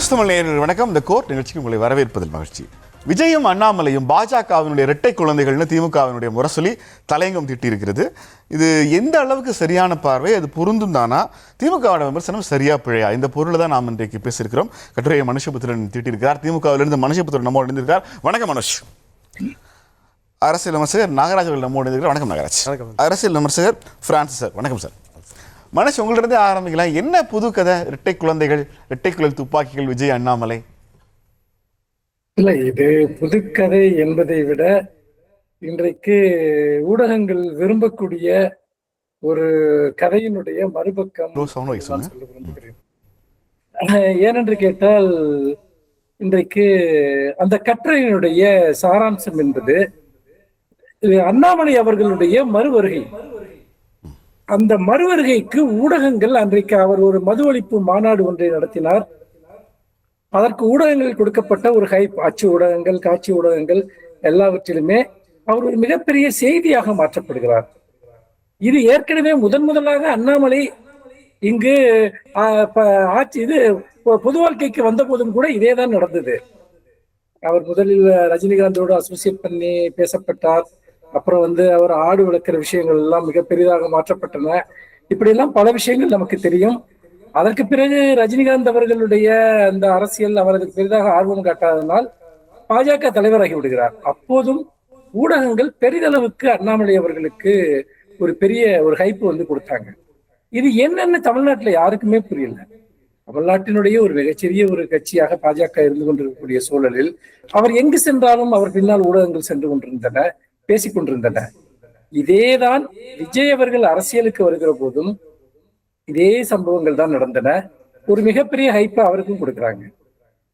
News Tamil நேயர்கள் வணக்கம். இந்த கோர்ட் நிகழ்ச்சிக்கு உங்களை வரவேற்பதில் மகிழ்ச்சி. விஜயும் அண்ணாமலையும் பாஜகவினுடைய இரட்டை குழந்தைகள்னு திமுகவினுடைய முரசொலி தலையங்கம் தீட்டியிருக்கிறது. இது எந்த அளவுக்கு சரியான பார்வை, அது பொருந்தும் தானா, திமுகவோட விமர்சனம் சரியா பிழையா, இந்த பொருள் தான் நாம் இன்றைக்கு பேசியிருக்கிறோம். கட்டுரையை மனுஷபுத்திரன் தீட்டியிருக்கிறார். திமுகவிலிருந்து மனுஷபுத்திரன் நம்மோடு இணைந்திருக்கிறார். வணக்கம் மனுஷ். அரசியல் விமர்சகர் நாகராஜ் அவர்கள் நம்மோடு இணைந்திருக்கிறார். வணக்கம் நாகராஜ். அரசியல் விமர்சகர் பிரான்சிஸ் சார். வணக்கம் சார். மனுஷ், உங்களிடந்தே ஆரம்பிக்கலாம். என்ன புது கதை? இரட்டை குழந்தைகள், இரட்டை குழல் துப்பாக்கிகள், விஜய் அண்ணாமலை. இல்லை, இது புதுக்கதை என்பதை விட இன்றைக்கு ஊடகங்கள் விரும்பக்கூடிய ஒரு கதையினுடைய மறுபக்கம் சொல்ல விரும்புகிறேன். ஏனென்று கேட்டால், இன்றைக்கு அந்த கட்டுரையினுடைய சாராம்சம் என்பது அண்ணாமலை அவர்களுடைய மறுவருகை. அந்த மறுவருகைக்கு ஊடகங்கள் அன்றைக்கு அவர் ஒரு மது ஒழிப்பு மாநாடு ஒன்றை நடத்தினார். அதற்கு ஊடகங்களில் கொடுக்கப்பட்ட ஒரு ஹைப், அச்சு ஊடகங்கள், காட்சி ஊடகங்கள் எல்லாவற்றிலுமே அவர் ஒரு மிகப்பெரிய செய்தியாக மாற்றப்படுகிறார். இது ஏற்கனவே முதலாக அண்ணாமலை இங்கு பொது வாழ்க்கைக்கு வந்த போதும் கூட இதேதான் நடந்தது. அவர் முதலில் ரஜினிகாந்தோடு அசோசியேட் பண்ணி பேசப்பட்டார். அப்புறம் அவர் ஆடு வளர்க்கிற விஷயங்கள் எல்லாம் மிக பெரிதாக மாற்றப்பட்டன. இப்படி எல்லாம் பல விஷயங்கள் நமக்கு தெரியும். அதற்கு பிறகு ரஜினிகாந்த் அவர்களுடைய அந்த அரசியல் அவருக்கு பெரிதாக ஆர்வம் காட்டாதனால் பாஜக தலைவராகி விடுகிறார். அப்போதும் ஊடகங்கள் பெரிதளவுக்கு அண்ணாமலை அவர்களுக்கு ஒரு பெரிய ஒரு ஹைப் கொடுத்தாங்க. இது என்னன்னு தமிழ்நாட்டுல யாருக்குமே புரியல. தமிழ்நாட்டினுடைய ஒரு மிகச்சிறிய ஒரு கட்சியாக பாஜக இருந்து கொண்டிருக்கக்கூடிய சூழலில் அவர் எங்கு சென்றாலும் அவர் பின்னால் ஊடகங்கள் சென்று கொண்டிருந்தன, பேசிக் கொண்டிருந்தன. இதேதான் விஜய் அவர்கள் அரசியலுக்கு வருகிற போதும் இதே சம்பவங்கள் தான் நடந்தன. ஒரு மிகப்பெரிய ஹைப்பை அவருக்கும் கொடுக்குறாங்க.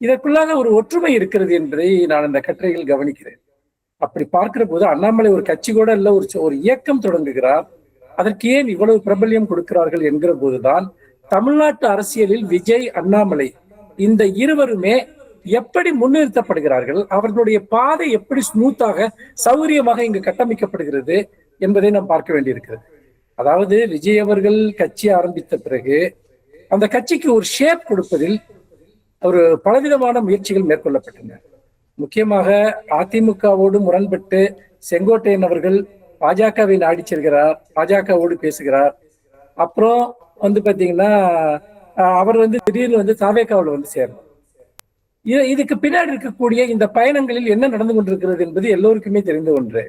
இதற்குள்ளாக ஒரு ஒற்றுமை இருக்கிறது என்பதை நான் இந்த கட்டுரையில் கவனிக்கிறேன். அப்படி பார்க்கிற போது அண்ணாமலை ஒரு கட்சி கூட இல்ல, ஒரு இயக்கம் தொடங்குகிறார். அதற்கு ஏன் இவ்வளவு பிரபல்யம் கொடுக்கிறார்கள் என்கிற போதுதான் தமிழ்நாட்டு அரசியலில் விஜய், அண்ணாமலை இந்த இருவருமே எப்படி முன்னிறுத்தப்படுகிறார்கள், அவர்களுடைய பாதை எப்படி ஸ்மூத்தாக சௌகரியமாக இங்கு கட்டமைக்கப்படுகிறது என்பதை நாம் பார்க்க வேண்டியிருக்கிறது. அதாவது விஜய் அவர்கள் கட்சி ஆரம்பித்த பிறகு அந்த கட்சிக்கு ஒரு ஷேப் கொடுப்பதில் ஒரு பலவிதமான முயற்சிகள் மேற்கொள்ளப்பட்டன. முக்கியமாக அதிமுகவோடு முரண்பட்டு செங்கோட்டையன் அவர்கள் பாஜகவை நாடி செல்கிறார், பாஜகவோடு பேசுகிறார். அப்புறம் பாத்தீங்கன்னா அவர் திடீர்னு தாவேகாவில் சேரும். இதுக்கு பின்னாடி இருக்கக்கூடிய இந்த பயணங்களில் என்ன நடந்து கொண்டிருக்கிறது என்பது எல்லோருக்குமே தெரிந்த ஒன்று.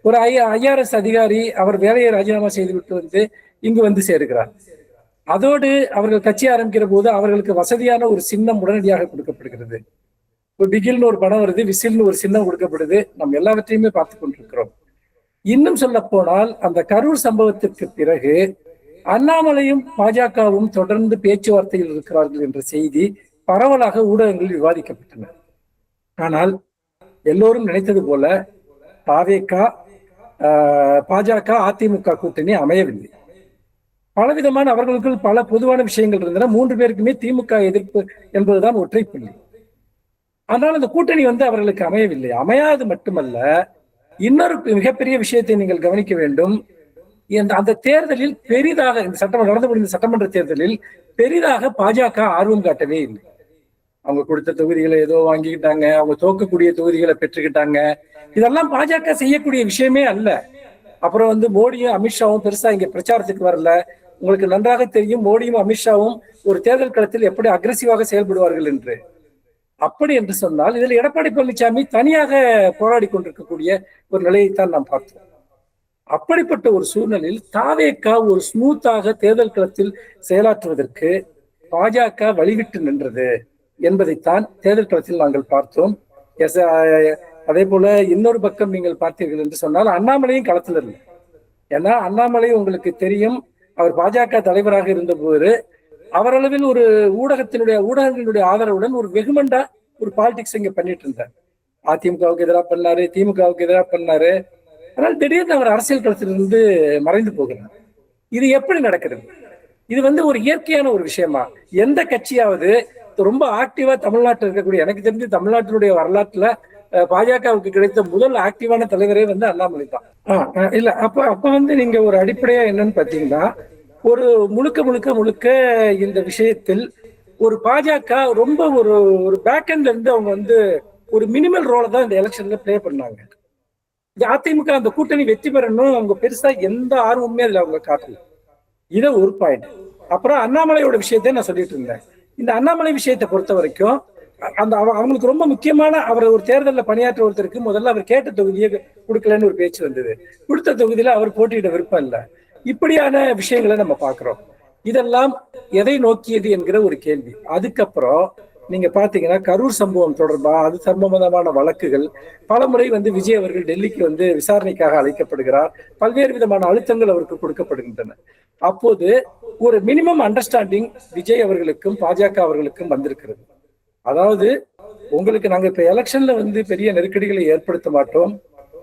ஒரு IRS அதிகாரி அவர் வேலையை ராஜினாமா செய்துவிட்டு இங்கு சேருகிறார். அதோடு அவர்கள் கட்சி ஆரம்பிக்கிற போது அவர்களுக்கு வசதியான ஒரு சின்னம் உடனடியாக கொடுக்கப்படுகிறது. ஒரு பிகில்னு ஒரு படம் வருது, விசில்னு ஒரு சின்னம் கொடுக்கப்படுது. நம்ம எல்லாவற்றையுமே பார்த்து கொண்டிருக்கிறோம். இன்னும் சொல்ல போனால் அந்த கரூர் சம்பவத்திற்கு பிறகு அண்ணாமலையும் பாஜகவும் தொடர்ந்து பேச்சுவார்த்தையில் இருக்கிறார்கள் என்ற செய்தி பரவலாக ஊடகங்களில் விவாதிக்கப்பட்டன. ஆனால் எல்லோரும் நினைத்தது போல தாவேகா, பாஜக, அதிமுக கூட்டணி அமையவில்லை. பலவிதமான அவர்களுக்குள் பல பொதுவான விஷயங்கள் இருந்தன. 3 பேருக்குமே திமுக எதிர்ப்பு என்பதுதான் ஒற்றை புள்ளி. ஆனால் அந்த கூட்டணி அவர்களுக்கு அமையவில்லை. அமையாது மட்டுமல்ல, இன்னொரு மிகப்பெரிய விஷயத்தை நீங்கள் கவனிக்க வேண்டும். அந்த தேர்தலில் பெரிதாக நடந்து முடிந்த சட்டமன்ற தேர்தலில் பெரிதாக பாஜக ஆர்வம் காட்டவே இல்லை. அவங்க கொடுத்த தொகுதிகளை ஏதோ வாங்கிக்கிட்டாங்க, அவங்க தோக்கக்கூடிய தொகுதிகளை பெற்றுக்கிட்டாங்க. இதெல்லாம் பாஜக செய்யக்கூடிய விஷயமே அல்ல. அப்புறம் மோடியும் அமித்ஷாவும் பெருசா இங்க பிரச்சாரத்துக்கு வரல. உங்களுக்கு நன்றாக தெரியும் மோடியும் அமித்ஷாவும் ஒரு தேர்தல் களத்தில் எப்படி அக்ரெசிவாக செயல்படுவார்கள் என்று. அப்படி என்று சொன்னால் இதில் எடப்பாடி பழனிசாமி தனியாக போராடி கொண்டிருக்கக்கூடிய ஒரு நிலையைத்தான் நாம் பார்த்தோம். அப்படிப்பட்ட ஒரு சூழ்நிலையில் தாவேகா ஒரு ஸ்மூத்தாக தேர்தல் களத்தில் செயலாற்றுவதற்கு பாஜக வழிவிட்டு நின்றது என்பதைத்தான் தேர்தல் களத்தில் நாங்கள் பார்த்தோம். அதே போல இன்னொரு பக்கம் நீங்கள் பார்த்தீர்கள் என்று சொன்னால் அண்ணாமலையும் களத்தில் இல்லை. ஏன்னா அண்ணாமலை உங்களுக்கு தெரியும், அவர் பாஜக தலைவராக இருந்த போது அவரளவில் ஒரு ஊடகங்களுடைய ஆதரவுடன் ஒரு வெகுமண்டா ஒரு பாலிடிக்ஸ் இங்க பண்ணிட்டு இருந்தார். அதிமுகவுக்கு எதிராக பண்ணாரு, திமுகவுக்கு எதிராக பண்ணாரு. ஆனால் திடீர்னு அவர் அரசியல் களத்திலிருந்து மறைந்து போகிறார். இது எப்படி நடக்கிறது? இது ஒரு இயற்கையான ஒரு விஷயமா? எந்த கட்சியாவது ரொம்ப ஆக்டிவா தமிழ்நாட்டில் இருக்கக்கூடிய, எனக்கு தெரிஞ்சு தமிழ்நாட்டினுடைய வரலாற்றுல பாஜகவுக்கு கிடைத்த முதல் ஆக்டிவான தலைவரே அண்ணாமலை தான். இல்ல அப்ப நீங்க ஒரு அடிப்படையா என்னன்னு பாத்தீங்கன்னா, ஒரு முழுக்க இந்த விஷயத்தில் ஒரு பாஜக ரொம்ப ஒரு ஒரு பேக்எண்ட்ல இருந்து அவங்க வந்து ஒரு மினிமல் ரோலை தான் இந்த எலெக்ஷன்ல பிளே பண்ணாங்க. இந்த அதிமுக அந்த கூட்டணி வெற்றி பெறணும் அவங்க பெருசா எந்த ஆர்வமுமே அதுல அவங்க காட்டல. இதை ஒரு பாயிண்ட். அப்புறம் அண்ணாமலையோட விஷயத்தை நான் சொல்லிட்டு இருந்தேன். இந்த அண்ணாமலை விஷயத்தை பொறுத்த வரைக்கும் அந்த அவங்களுக்கு ரொம்ப முக்கியமான அவர் ஒரு தேர்தலில் பணியாற்ற ஒருத்தருக்கு முதல்ல அவர் கேட்ட தொகுதியை கொடுக்கலன்னு ஒரு பேச்சு வந்தது. கொடுத்த தொகுதியில அவர் போட்டியிட விருப்பம் இல்லை. இப்படியான விஷயங்களை நம்ம பாக்குறோம். இதெல்லாம் எதை நோக்கியது என்கிற ஒரு கேள்வி. அதுக்கப்புறம் நீங்க பாத்தீங்கன்னா கரூர் சம்பவம் தொடர்பா அது சம்பந்தமான வழக்குகள் பல முறை வந்து விஜய் அவர்கள் டெல்லிக்கு வந்து விசாரணைக்காக அழைக்கப்படுகிறார். பல்வேறு விதமான அழுத்தங்கள் அவருக்கு கொடுக்கப்படுகின்றன. அப்போது ஒரு மினிமம் அண்டர்ஸ்டாண்டிங் விஜய் அவர்களுக்கும் பாஜக அவர்களுக்கும் வந்திருக்கிறது. அதாவது உங்களுக்கு நாங்க இப்ப எலெக்ஷன்ல வந்து பெரிய நெருக்கடிகளை ஏற்படுத்த மாட்டோம்,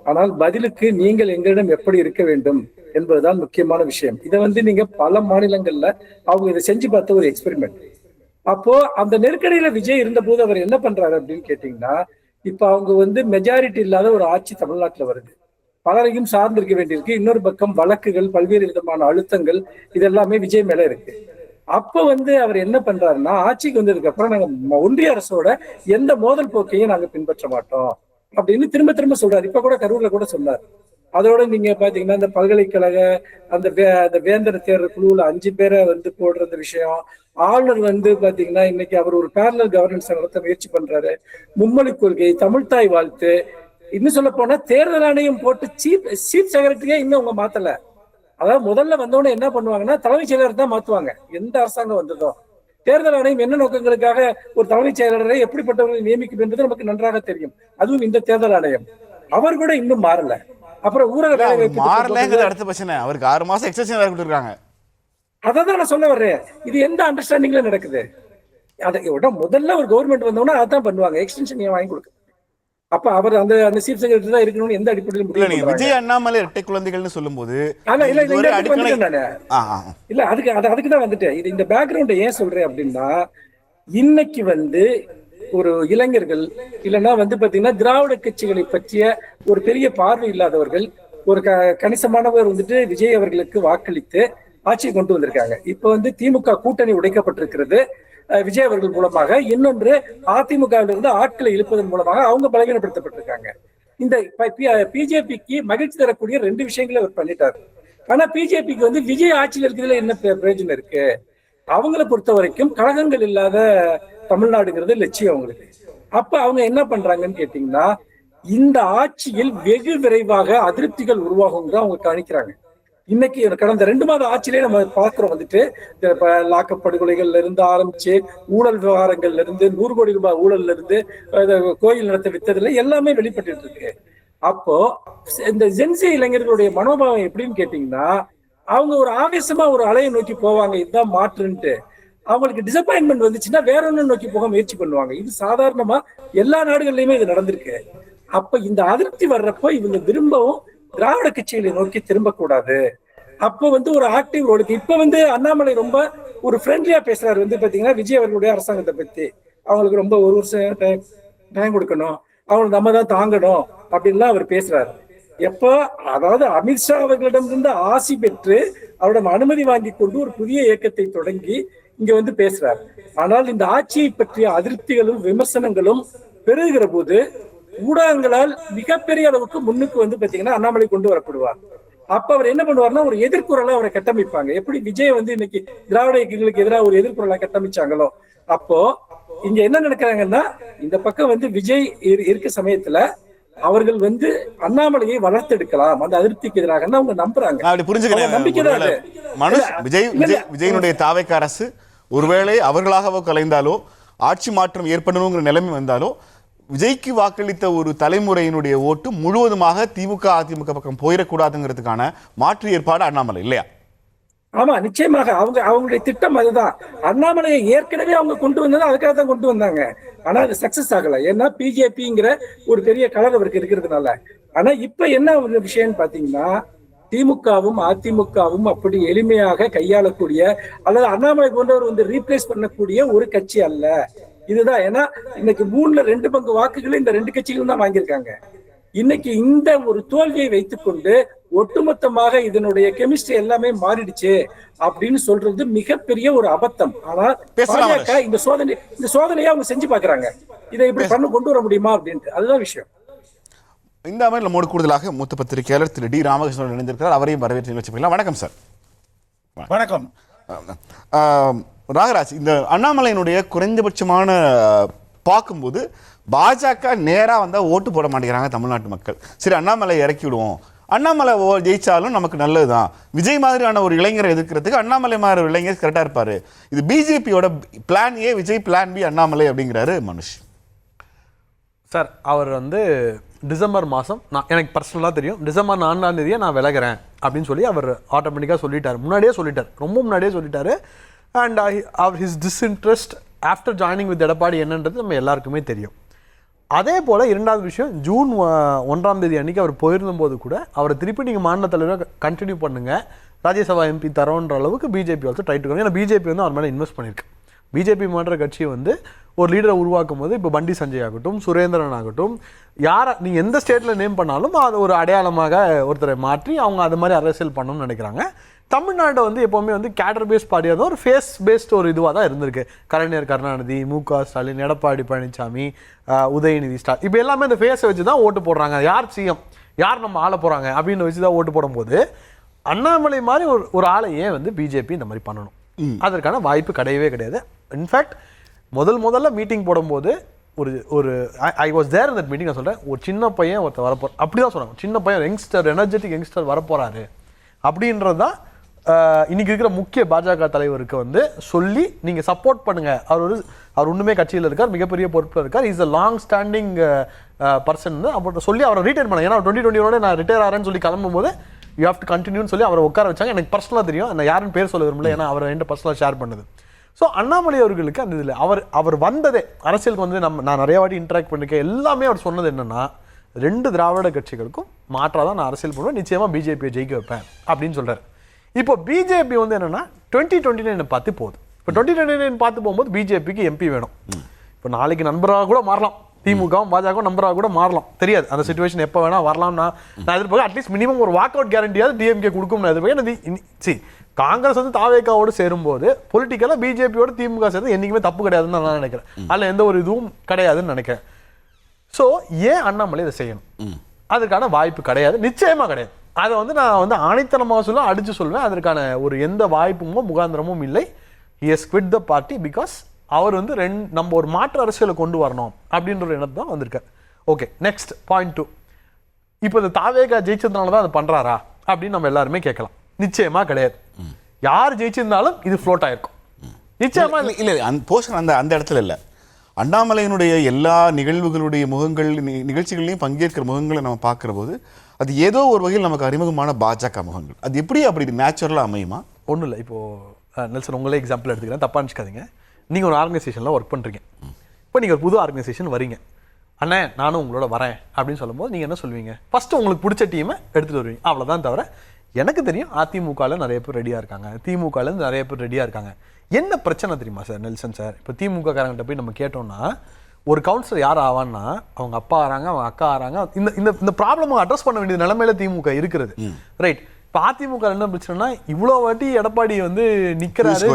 ஆனால் பதிலுக்கு நீங்கள் எங்களிடம் எப்படி இருக்க வேண்டும் என்பதுதான் முக்கியமான விஷயம். இதை வந்து நீங்க பல மாநிலங்கள்ல அவங்க இதை செஞ்சு பார்த்த ஒரு எக்ஸ்பெரிமெண்ட். அப்போ அந்த நெருக்கடியில விஜய் இருந்த போது அவர் என்ன பண்றாரு அப்படின்னு கேட்டீங்கன்னா, இப்ப அவங்க வந்து மெஜாரிட்டி இல்லாத ஒரு ஆட்சி தமிழ்நாட்டுல வருது. பலரையும் சார்ந்திருக்க வேண்டியிருக்கு. இன்னொரு பக்கம் வழக்குகள், பல்வேறு விதமான அழுத்தங்கள், இதெல்லாமே விஜய் மேல இருக்கு. அப்ப வந்து அவர் என்ன பண்றாருன்னா, ஆட்சிக்கு வந்ததுக்கு அப்புறம் நாங்க ஒன்றிய அரசோட எந்த மோதல் போக்கையும் நாங்க பின்பற்ற மாட்டோம் அப்படின்னு திரும்ப திரும்ப சொல்றாரு. இப்ப கூட கரூர்ல கூட சொன்னார். அதோட நீங்க பாத்தீங்கன்னா இந்த பல்கலைக்கழக அந்த வேந்தர் தேர்தல் குழுவுல 5 பேரை வந்து போடுறது விஷயம். ஆளுநர் வந்து பாத்தீங்கன்னா இன்னைக்கு அவர் ஒரு பேரலல் கவர்னன்ஸ் நடத்த முயற்சி பண்றாரு. மும்மொழி கொள்கை, தமிழ்தாய் வாழ்த்து, இன்னும் சொல்ல போனா தேர்தல் ஆணையம் போட்டு சீஃப் செக்ரட்டரியே இன்னும் அவங்க மாத்தல. அதாவது முதல்ல வந்தவொடனே என்ன பண்ணுவாங்கன்னா தலைமைச் செயலர் தான் மாத்துவாங்க. எந்த அரசாங்கம் வந்ததோ தேர்தல் ஆணையம் என்ன நோக்கங்களுக்காக ஒரு தலைமைச் செயலரை எப்படிப்பட்டவர்களை நியமிக்கும் என்பது நமக்கு நன்றாக தெரியும். அதுவும் இந்த தேர்தல் ஆணையம் அவர் கூட இன்னும் மாறல. அப்புறம் ஊரக அடுத்த பிரச்சனை அவருக்கு 6 மாசம் எக்ஸ்டென்ஷன் வேற கொடுத்திருக்காங்க. அதான் நான் சொல்ல வர்றேன். இது எந்த அண்டர்ஸ்டாண்டிங்ல நடக்குது? அதை முதல்ல ஒரு கவர்மெண்ட் வந்தோம்னா அதான் பண்ணுவாங்க. எக்ஸ்டென்ஷன் ஏன் வாங்கி கொடுக்க? அப்ப அவர் அந்த சீஃப் செக்ரட்டரி தான் இருக்கணும்னு எந்த அடிப்படையில் முடிவு? விஜய் அண்ணாமலை இரட்டை குழந்தைகள்னு சொல்லும்போது இல்ல அதுக்கு தான் வந்துட்டு இது இந்த பேக்ரவுண்டை ஏன் சொல்றேன் அப்படின்னா, இன்னைக்கு வந்து ஒரு இளைஞர்கள் இல்லைன்னா வந்து பாத்தீங்கன்னா திராவிட கட்சிகளை பற்றிய ஒரு பெரிய பார்வை இல்லாதவர்கள் ஒரு கணிசமானவர் வந்துட்டு விஜய் அவர்களுக்கு வாக்களித்து ஆட்சியை கொண்டு வந்திருக்காங்க. இப்ப வந்து திமுக கூட்டணி உடைக்கப்பட்டிருக்கிறது விஜய் அவர்கள் மூலமாக. இன்னொன்று அதிமுகவிலிருந்து ஆட்களை இழுப்பதன் மூலமாக அவங்க பலவீனப்படுத்தப்பட்டிருக்காங்க. இந்த பிஜேபிக்கு மகிழ்ச்சி தரக்கூடிய 2 விஷயங்களை அவர் பண்ணிட்டாரு. ஆனா பிஜேபிக்கு வந்து விஜய் ஆட்சியில் இருக்கிறதுல என்ன பிரயோஜனம் இருக்கு? அவங்கள பொறுத்த வரைக்கும் கழகங்கள் இல்லாத தமிழ்நாடுங்கிறது லட்சியம் அவங்களுக்கு. அப்ப அவங்க என்ன பண்றாங்கன்னு கேட்டீங்கன்னா, இந்த ஆட்சியில் வெகு விரைவாக அதிருப்திகள் உருவாகும் தான் அவங்க கணிக்கிறாங்க. இன்னைக்கு கடந்த 2 மாத ஆட்சியிலே நம்ம பார்க்கிறோம் வந்துட்டு லாக்கப் படுகொலைகள்ல இருந்து ஆரம்பிச்சு ஊழல் விவகாரங்கள்ல இருந்து 100 கோடி ரூபாய் ஊழல்ல இருந்து கோயில் நடத்த வித்ததுல எல்லாமே வெளிப்பட்டு இருக்கு. அப்போ இந்த ஜென்சி இளைஞர்களுடைய மனோபாவம் எப்படின்னு கேட்டீங்கன்னா, அவங்க ஒரு ஆவேசமா ஒரு அலையை நோக்கி போவாங்க, இதுதான் மாற்றுன்ட்டு. அவங்களுக்கு டிசப்பாயின்மெண்ட் வந்துச்சுன்னா வேற ஒண்ணு நோக்கி போக முயற்சி பண்ணுவாங்க. இது சாதாரணமா எல்லா நாடுகள்லயுமே இது நடந்திருக்கு. அப்ப இந்த அதிருப்தி வர்றப்போ இவங்க திரும்பவும் திராவிட கட்சிகளை நோக்கி திரும்பக்கூடாது. அப்ப வந்து ஒரு ஆக்டிவ் ரோலுக்கு இப்ப வந்து அண்ணாமலை ரொம்ப ஒரு ஃப்ரெண்ட்லியா பேசுறாரு. வந்து பாத்தீங்கன்னா விஜய் அவர்களுடைய அரசாங்கத்தை பத்தி அவங்களுக்கு ரொம்ப 1 வருஷம் டைம் கொடுக்கணும், அவங்களுக்கு நம்ம தான் தாங்கணும் அப்படின்லாம் அவர் பேசுறாரு. எப்போ அதாவது அமித்ஷா அவர்களிடமிருந்து ஆசி பெற்று அவரிடம் அனுமதி வாங்கி கொண்டு ஒரு புதிய இயக்கத்தை தொடங்கி இங்க வந்து பேசுறாரு. ஆனால் இந்த ஆட்சியை பற்றிய அதிருப்திகளும் விமர்சனங்களும் பெருகிற போது ஊடகங்களால் மிகப்பெரிய அளவுக்கு முன்னுக்கு வந்து பாத்தீங்கன்னா அண்ணாமலை கொண்டு வரப்படுவார். அப்ப அவர் என்ன பண்ணுவார்னா ஒரு எதிர்குறலா அவரை கட்டமைப்பாங்க. எப்படி விஜய் வந்து இன்னைக்கு திராவிட இயக்கங்களுக்கு எதிராக ஒரு எதிர்குறலா கட்டமைச்சாங்களோ, அப்போ இங்க என்ன நடக்கிறாங்கன்னா இந்த பக்கம் வந்து விஜய் இருக்க சமயத்துல அவர்கள் வந்து அண்ணாமலையை வளர்த்தெடுக்கலாம் அந்த அதிருப்திக்கு எதிராக அவங்க நம்புறாங்க. அப்படி புரிஞ்சுக்கிறேன். விஜயனுடைய தாவேக்க அரசு ஒருவேளை அவர்களாகவோ கலைந்தாலோ ஆட்சி மாற்றம் ஏற்படணுங்கிற நிலைமை வந்தாலோ விஜய்க்கு வாக்களித்த ஒரு தலைமுறையினுடைய ஓட்டு முழுவதுமாக திமுக அதிமுக பக்கம் போயிடக்கூடாதுங்கிறதுக்கான மாற்று ஏற்பாடு அண்ணாமலை இல்லையா? ஆமா, நிச்சயமாக அவங்களுடைய திட்டம் அதுதான். அண்ணாமலையை ஏற்கனவே அவங்க கொண்டு வந்தது அதுக்காக தான் கொண்டு வந்தாங்க. ஆனா அது சக்சஸ் ஆகல. ஏன்னா பிஜேபிங்கிற ஒரு பெரிய கலர் அவருக்கு இருக்கிறதுனால. ஆனா இப்ப என்ன ஒரு விஷயம்னு பாத்தீங்கன்னா, திமுகவும் அதிமுகவும் அப்படி எளிமையாக கையாளக்கூடிய அல்லது அண்ணாமலை போன்றவர் வந்து ரீப்ளேஸ் பண்ணக்கூடிய ஒரு கட்சி அல்ல இதுதான். ஏன்னா இன்னைக்கு 3ல் 2 பங்கு வாக்குகளை இந்த 2 கட்சிகளும் தான் வாங்கியிருக்காங்க. இன்னைக்கு இந்த ஒரு தோல்வியை வைத்துக்கொண்டு ஒட்டுமொத்தமாக இதனுடைய கெமிஸ்ட்ரி எல்லாமே மாறிடுச்சு அப்படின்னு சொல்றது மிகப்பெரிய ஒரு அபத்தம். ஆனா பாஜக இந்த சோதனையை அவங்க செஞ்சு பாக்குறாங்க, இதை இப்படி கொண்டு வர முடியுமா அப்படின்ட்டு. அதுதான் விஷயம். இந்த அமைப்பில் நம்மோடு கூடுதலாக மூத்த பத்திரிகையாளர் திரு டி ராமகிருஷ்ணன் இணைந்திருக்கிறார். அவரையும் வரவேற்று நிகழ்ச்சி பண்ணலாம். வணக்கம் சார். வணக்கம் ராகராஜ். இந்த அண்ணாமலையினுடைய குறைந்தபட்சமான பார்க்கும்போது பாஜக நேராக வந்தால் ஓட்டு போட மாட்டேங்கிறாங்க தமிழ்நாட்டு மக்கள். சரி, அண்ணாமலை இறக்கி விடுவோம், அண்ணாமலை ஜெயிச்சாலும் நமக்கு நல்லது தான், விஜய் மாதிரியான ஒரு இளைஞரை எதிர்க்கிறதுக்கு அண்ணாமலை மாதிரி ஒரு இளைஞர் கரெக்டாக இருப்பார், இது பிஜேபியோட plan A Vijay, plan B Annamalai அப்படிங்கிறாரு மனுஷ் சார். அவர் வந்து டிசம்பர் மாதம், எனக்கு பர்சனலாக தெரியும், டிசம்பர் 4ஆம் தேதியை நான் விலகிறேன் அப்படின்னு சொல்லி அவர் ஆட்டோமேட்டிக்காக சொல்லிட்டார். முன்னாடியே சொல்லிட்டார், ரொம்ப முன்னாடியே சொல்லிட்டாரு. அண்ட் அவர் his disinterest after joining with Edappadi என்னன்றது நம்ம எல்லாருக்குமே தெரியும். அதே போல் இரண்டாவது விஷயம், ஜூன் 1ஆம் தேதி அன்றைக்கி அவர் போயிருந்தபோது கூட அவரை திருப்பி நீங்கள் மாநில தலைவராக கண்டினியூ பண்ணுங்கள், ராஜ்யசபா எம்பி தரோன்ற அளவுக்கு BJP also try to go. ஏன்னா பிஜேபி வந்து அவர் மேலே இன்வெஸ்ட் பண்ணியிருக்கு. பிஜேபி மாற்ற கட்சி வந்து ஒரு லீடரை உருவாக்கும் போது இப்போ பண்டி சஞ்சய் ஆகட்டும், சுரேந்திரன் ஆகட்டும், யாரை நீங்கள் எந்த ஸ்டேட்டில் நேம் பண்ணாலும் அது ஒரு அடையாளமாக ஒருத்தரை மாற்றி அவங்க அது மாதிரி அரசியல் பண்ணணும்னு நினைக்கிறாங்க. தமிழ்நாட்டை வந்து எப்போவுமே வந்து கேடர் பேஸ்ட் பார்ட்டியாக தான், ஒரு ஃபேஸ் பேஸ்ட் ஒரு இதுவாக தான் இருந்திருக்கு. கலைஞர் கருணாநிதி, மு.க. ஸ்டாலின், எடப்பாடி பழனிசாமி, உதயநிதி ஸ்டாலின், இப்போ எல்லாமே இந்த ஃபேஸை வச்சு தான் ஓட்டு போடுறாங்க. யார் சிஎம், யார் நம்ம ஆள போகிறாங்க அப்படின்னு வச்சு தான் ஓட்டு போடும்போது அண்ணாமலை மாதிரி ஒரு ஆளை ஏன் வந்து பிஜேபி இந்த மாதிரி பண்ணணும்? அதற்கான வாய்ப்பு கிடையவே கிடையாது. இன்ஃபேக்ட் முதல்ல மீட்டிங் போடும்போது ஒரு I was there in that meeting. நான் சொல்கிறேன், ஒரு சின்ன பையன் ஒருத்தர் வரப்போ அப்படி தான் சொல்கிறாங்க, சின்ன பையன் யங்ஸ்டர், எனர்ஜெட்டிக் யங்ஸ்டர் வரப்போகிறாரு அப்படின்றது தான் இன்றைக்கி இருக்கிற முக்கிய பாஜக தலைவருக்கு வந்து சொல்லி நீங்கள் சப்போர்ட் பண்ணுங்கள். அவர் ஒன்றுமே கட்சியில் இருக்கார், மிகப்பெரிய பொறுப்பில் இருக்கார், is a long standing person. அப்போ சொல்லி அவரை ரிட்டையர் பண்ண, ஏன்னா 2021 நான் ரிட்டையர் ஆகிறேன்னு சொல்லி கிளம்பும்போது யூ ஹேவ் டு கண்டினியூன்னு சொல்லி அவரை உட்கார வச்சாங்க. எனக்கு பர்சனலாக தெரியும், நான் யாருன்னு பேர் சொல்ல விரும்பல, ஏன்னா அவரை என்கிட்ட பர்சனலாக ஷேர் பண்ணுது. ஸோ அண்ணாமலை அவர்களுக்கு அந்த இதில் அவர் வந்ததே அரசியலுக்கு வந்து நான் நிறைய வாட்டி இன்ட்ராக்ட் பண்ணியிருக்கேன். எல்லாமே அவர் சொன்னது என்னென்னா, 2 திராவிட கட்சிகளுக்கும் மாற்றாக தான் நான் அரசியல் பண்ணுவேன், நிச்சயமாக பிஜேபியை ஜெயிக்க வைப்பேன் அப்படின்னு சொல்கிறார். இப்போ பிஜேபி வந்து என்னென்னா 2029 பார்த்து போகுது. இப்போ 2029 பார்த்து போகும்போது பிஜேபிக்கு எம்பி வேணும். இப்போ நாளைக்கு நண்பராக கூட மாறலாம், திமுகவும் பாஜகவும் நம்பராக கூட மாறலாம், தெரியாது. அந்த சிச்சுவேஷன் எப்போ வேணால் வரலாம்னா நான் எதிர்பார்க்க அட்லீஸ்ட் மினிமம் ஒரு வாக் அவுட் கேரண்டியாவது டிஎம்கே கொடுக்கும் நான் எதிர்பார்க்க. காங்கிரஸ் வந்து தாவேக்காவோடு சேரும்போது பொலிட்டிக்கலாக பிஜேபியோட திமுக சேர்ந்து என்றைக்குமே தப்பு கிடையாதுன்னு நான் நினைக்கிறேன். அதில் எந்த ஒரு இதுவும் கிடையாதுன்னு நினைக்கிறேன். ஸோ ஏன் அண்ணாமலை இதை செய்யணும்? அதுக்கான வாய்ப்பு கிடையாது, நிச்சயமாக கிடையாது. அதை வந்து நான் வந்து ஆணைத்தனமாக சொல்ல அடித்து சொல்வேன், அதற்கான ஒரு எந்த வாய்ப்புமோ முகாந்திரமும் இல்லை. He has quit the party because அவர் வந்து நம்ம ஒரு மாற்று அரசியலை கொண்டு வரணும் அப்படின்ற ஒரு எண்ணத்தை தான் வந்திருக்கார். Okay, next point 2. இப்போ இந்த தாவேகா ஜெயிச்சதுனால தான் அதை பண்ணுறாரா அப்படின்னு நம்ம எல்லாருமே கேட்கலாம். நிச்சயமா கிடையாது. யார் ஜெயிச்சிருந்தாலும் இது ஃப்ளோட் ஆயிருக்கும், நிச்சயமா இல்லை. அந்த போர்ஷன் அந்த இடத்துல இல்லை. அண்ணாமலையினுடைய எல்லா நிகழ்வுகளுடைய முகங்கள், நிகழ்ச்சிகள்லையும் பங்கேற்கிற முகங்களை நம்ம பார்க்குற போது அது ஏதோ ஒரு வகையில் நமக்கு அறிமுகமான பாஜக முகங்கள். அது எப்படி அப்படி நேச்சுரலாக அமையுமா? ஒன்றும் இல்லை. இப்போது நெல்சன் உங்களே எக்ஸாம்பிள் எடுத்துக்கிறேன், தப்பாக நினச்சிக்காதீங்க. நீங்கள் ஒரு ஆர்கனைசேஷனில் ஒர்க் பண்ணுறீங்க. இப்போ நீங்கள் ஒரு புது ஆர்கனைசேஷன் வரீங்க, அண்ணே நானும் உங்களோட வரேன் அப்படின்னு சொல்லும்போது நீங்கள் என்ன சொல்லுவீங்க? ஃபஸ்ட்டு உங்களுக்கு பிடிச்ச டீமை எடுத்துகிட்டு வருவீங்க, அவ்வளோதான். தவிர எனக்கு தெரியும் அதிமுகவில் நிறைய பேர் ரெடியாக இருக்காங்க, திமுகலேருந்து நிறைய பேர் ரெடியாக இருக்காங்க. என்ன பிரச்சனை தெரியுமா சார் நெல்சன் சார்? இப்போ திமுக காரங்கிட்ட போய் நம்ம கேட்டோம்னா, ஒரு கவுன்சிலர் யார் ஆவான்னா அவங்க அப்பா ஆறாங்க, அவங்க அக்கா ஆறாங்க. இந்த ப்ராப்ளம் அட்ரஸ் பண்ண வேண்டிய நிலைமையில திமுக இருக்கிறது, ரைட்? இப்போ அதிமுக என்ன பிரச்சனைனா, இவ்வளோ வாட்டி எடப்பாடி வந்து நிற்கிறாரு,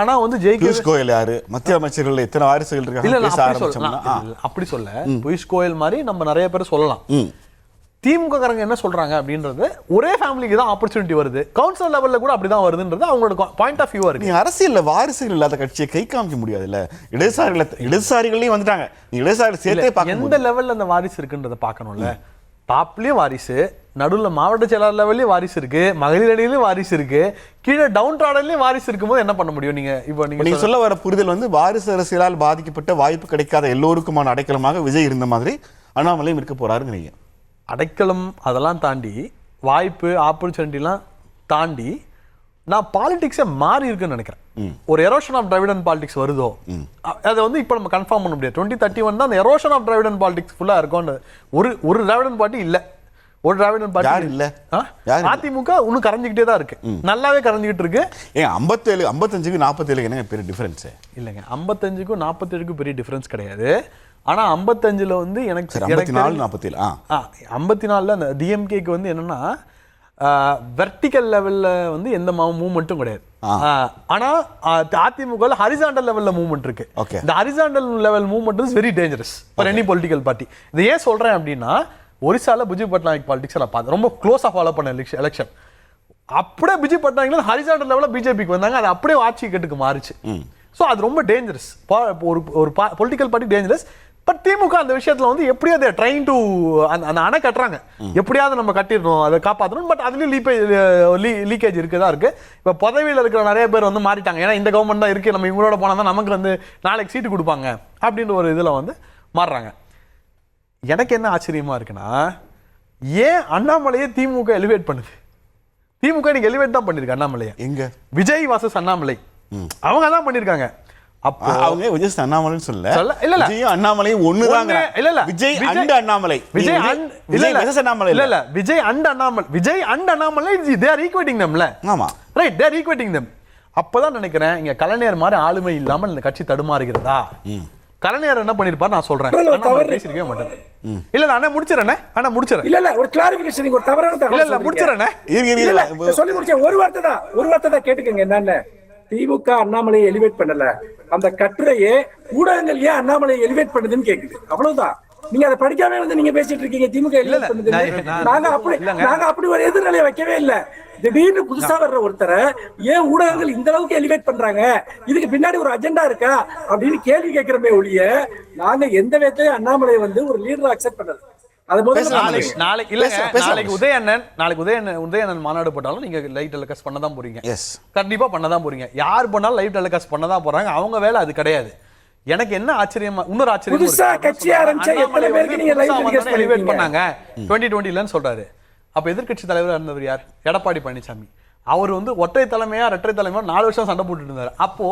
ஆனால் வந்து ஜெயிக்க மத்திய அமைச்சர்கள் எத்தனை வாரிசுகள் இருக்காங்க அப்படி சொல்ல பியூஷ் கோயல் மாதிரி நம்ம நிறைய பேர் சொல்லலாம். திமுக காரங்க என்ன சொல்றாங்க அப்படின்றது, ஒரே ஃபேமிலிக்கு தான் ஆப்பர்ச்சுனிட்டி வருது, கவுன்சில் லெவல்ல கூட அப்படிதான் வருதுன்றது அவங்களோட பாயிண்ட் ஆஃப் வியூவா இருக்கு. அரசியல்ல வாரிசுகள் இல்லாத கட்சியை கை காமிக்க முடியாது இல்ல. இடதுசாரிகளையும் வந்துட்டாங்க, இடதுசாரி சேர்த்தே பார்க்க எந்த லெவல்ல அந்த வாரிசு இருக்குன்றதை பார்க்கணும்ல. டாப்லயும் வாரிசு, நடுவில் மாவட்ட செயலாளர் லெவல்லையும் வாரிசு இருக்கு, மகளிர் அணியிலையும் வாரிசு இருக்கு, கீழே டவுன் ட்ராடன்லையும் வாரிசு இருக்கும்போது என்ன பண்ண முடியும்? நீங்க சொல்ல வர புரிதல் வந்து வாரிசு அரசியலால் பாதிக்கப்பட்ட வாய்ப்பு கிடைக்காத எல்லோருக்குமான அடைக்கலமாக விஜய் இருந்த மாதிரி அண்ணாமலையும் இருக்க போறாருங்க. அடைக்கலம் அதெல்லாம் தாண்டி, வாய்ப்பு ஆப்பர்ச்சுனிட்டிலாம் தாண்டி, நான் பாலிடிக்ஸே மாறி இருக்குன்னு நினைக்கிறேன். ஒரு எரோஷன் ஆஃப் டிராவிடன் பாலிடிக்ஸ் வருதோ, அதை வந்து இப்போ நம்ம கன்ஃபார்ம் பண்ண முடியாது. 2031 தான் அந்த எரோஷன் ஆஃப் டிராவிடன் பாலிடிக்ஸ் ஃபுல்லாக இருக்கும். ஒரு திராவிடன் பார்ட்டி இல்லை, ஒரு திராவிடன் பார்ட்டி இல்லை. அதிமுக இன்னும் கரைஞ்சிக்கிட்டே தான் இருக்கு, நல்லாவே கரைஞ்சிக்கிட்டு இருக்கு. 57 55க்கு 47 என்ன பெரிய டிஃபரன்ஸ் இல்லைங்க. 55க்கும் 47க்கும் பெரிய டிஃபரன்ஸ் கிடையாது. ஆனா 55ல வந்து எனக்கு 54 47 54ல அந்த டிஎம்கேக்கு வந்து என்னன்னா வெர்டிக்கல் லெவல்ல வந்து எந்த மூவ்மெண்ட்டும் கிடையாது. ஆனா அதிமுக ஹரிசாண்டல் லெவல்ல மூவ்மெண்ட் இருக்கு. இந்த horizontal level movement is very dangerous for any political party. இதை ஏன் சொல்றேன் அப்படின்னா, ஒரிசால பிஜு பட்நாயக் பாலிடிக்ஸ் நான் பார்த்தேன், ரொம்ப க்ளோஸா ஃபாலோ பண்ண எலெக்ஷன். அப்படியே பிஜு பட்நாயக்ல ஹரிசாண்டல் லெவல்ல பிஜேபிக்கு வந்தாங்க, அது அப்படியே ஆட்சி கட்டுக்கு மாறிச்சு. ஸோ அது ரொம்ப டேஞ்சரஸ், ஒரு பொலிட்டிக்கல் பார்ட்டி டேஞ்சரஸ். பட் திமுக அந்த விஷயத்துல வந்து எப்படியாவது ட்ரைங் டு அந்த அணை கட்டுறாங்க, எப்படியாவது நம்ம கட்டிடணும், அதை காப்பாற்றணும். பட் அதுலயும் லீக்கேஜ் இருக்குதான் இருக்கு. இப்போ பதவியில் இருக்கிற நிறைய பேர் வந்து மாறிட்டாங்க. ஏன்னா இந்த கவர்மெண்ட் தான் இருக்கு, நம்ம இவங்களோட போனால் தான் நமக்கு வந்து நாளைக்கு சீட்டு கொடுப்பாங்க அப்படின்ற ஒரு இதில் வந்து மாறுறாங்க. எனக்கு என்ன ஆச்சரியமா இருக்குன்னா, ஏன் அண்ணாமலையை திமுக எலிவேட் பண்ணுது? திமுக இன்னைக்கு எலிவேட் தான் பண்ணிருக்கு அண்ணாமலையை. எங்க விஜய் வாசஸ் அண்ணாமலை அவங்க தான் பண்ணிருக்காங்க. அப்போ அவங்க விஜய் அண்ணாமலைன்னு சொல்ல இல்ல விஜய் அண்ணாமலையும் ஒண்ணுதாங்க. இல்ல இல்ல விஜய் அண்ட் அண்ணாமலை, விஜய் அண்ணாமலை இல்ல இல்ல Vijay and Annamalai, Vijay and Annamalai they are equating தெம்ல. ஆமா right, they are equating them. அப்பதான் நினைக்கிறேன் இங்க கலைஞர் மாதிரி ஆளுமை இல்லாமல் இந்த கட்சி தடுமாறுகிறதா. கலைஞர் என்ன பண்ணிருப்பார் நான் சொல்றேன், பேசிருக்கவே மாட்டேன். இல்ல அண்ணா முடிச்சிரேன், அண்ணா முடிச்சிரேன். இல்ல இல்ல ஒரு கிளாரிஃபிகேஷன், ஒரு தவறான தகவல். இல்ல இல்ல முடிச்சிரேன், சொல்லி முடிச்ச ஒரு வார்த்தை தான் கேட்டுக்கங்க. என்னன்னு திமுக அண்ணாமலையை எலிவேட் பண்ணல, அந்த கட்டுரையே ஊடகங்கள் ஏன் அண்ணாமலையை எலிவேட் பண்ணுதுன்னு கேக்குது, அவ்வளவுதான். நீங்க அதை படிக்காம வந்து நீங்க பேசிட்டு இருக்கீங்க திமுக எலிவேட் பண்ணுது. நாங்க அப்படி ஒரு எதிர்நிலையை வைக்கவே இல்லை. திடீர்னு புதுசா வர்ற ஒருத்தரை ஏன் ஊடகங்கள் இந்த அளவுக்கு எலிவேட் பண்றாங்க, இதுக்கு பின்னாடி ஒரு அஜெண்டா இருக்கா அப்படின்னு கேள்வி கேட்கிறமே ஒழிய, நாங்க எந்த விதத்திலையும் அண்ணாமலையை வந்து ஒரு லீடரா அக்செப்ட் பண்ணது. நாளைக்கு உதயண்ணன் மாநாடு போட்டாலும் நீங்க லைவ் டெலிகாஸ்ட் பண்ணதான் போறீங்க. கண்டிப்பா பண்ணதான் போறீங்க. யார் பண்ணாலும் லைவ் டெலிகாஸ்ட் பண்ணதான் போறாங்க. அவங்க வேலை அது கிடையாது. எனக்கு என்ன ஆச்சரியமா, இன்னொரு ஆச்சரியம், புதுசா கட்சி ஆரம்பிச்சா எத்தனை பேருக்கு நீங்க லைவ் டெலிகாஸ்ட் எலிவேட் பண்ணாங்க 2020ன்னு சொல்றாரு. அப்ப எதிர்க்கட்சி தலைவரா இருந்தவர் யார்? எடப்பாடி பழனிசாமி. அவர் வந்து ஒற்றை தலைமையா இரட்டை தலைமையா 4 வருஷம் சண்டை போட்டுட்டு இருந்தாரு. அப்போ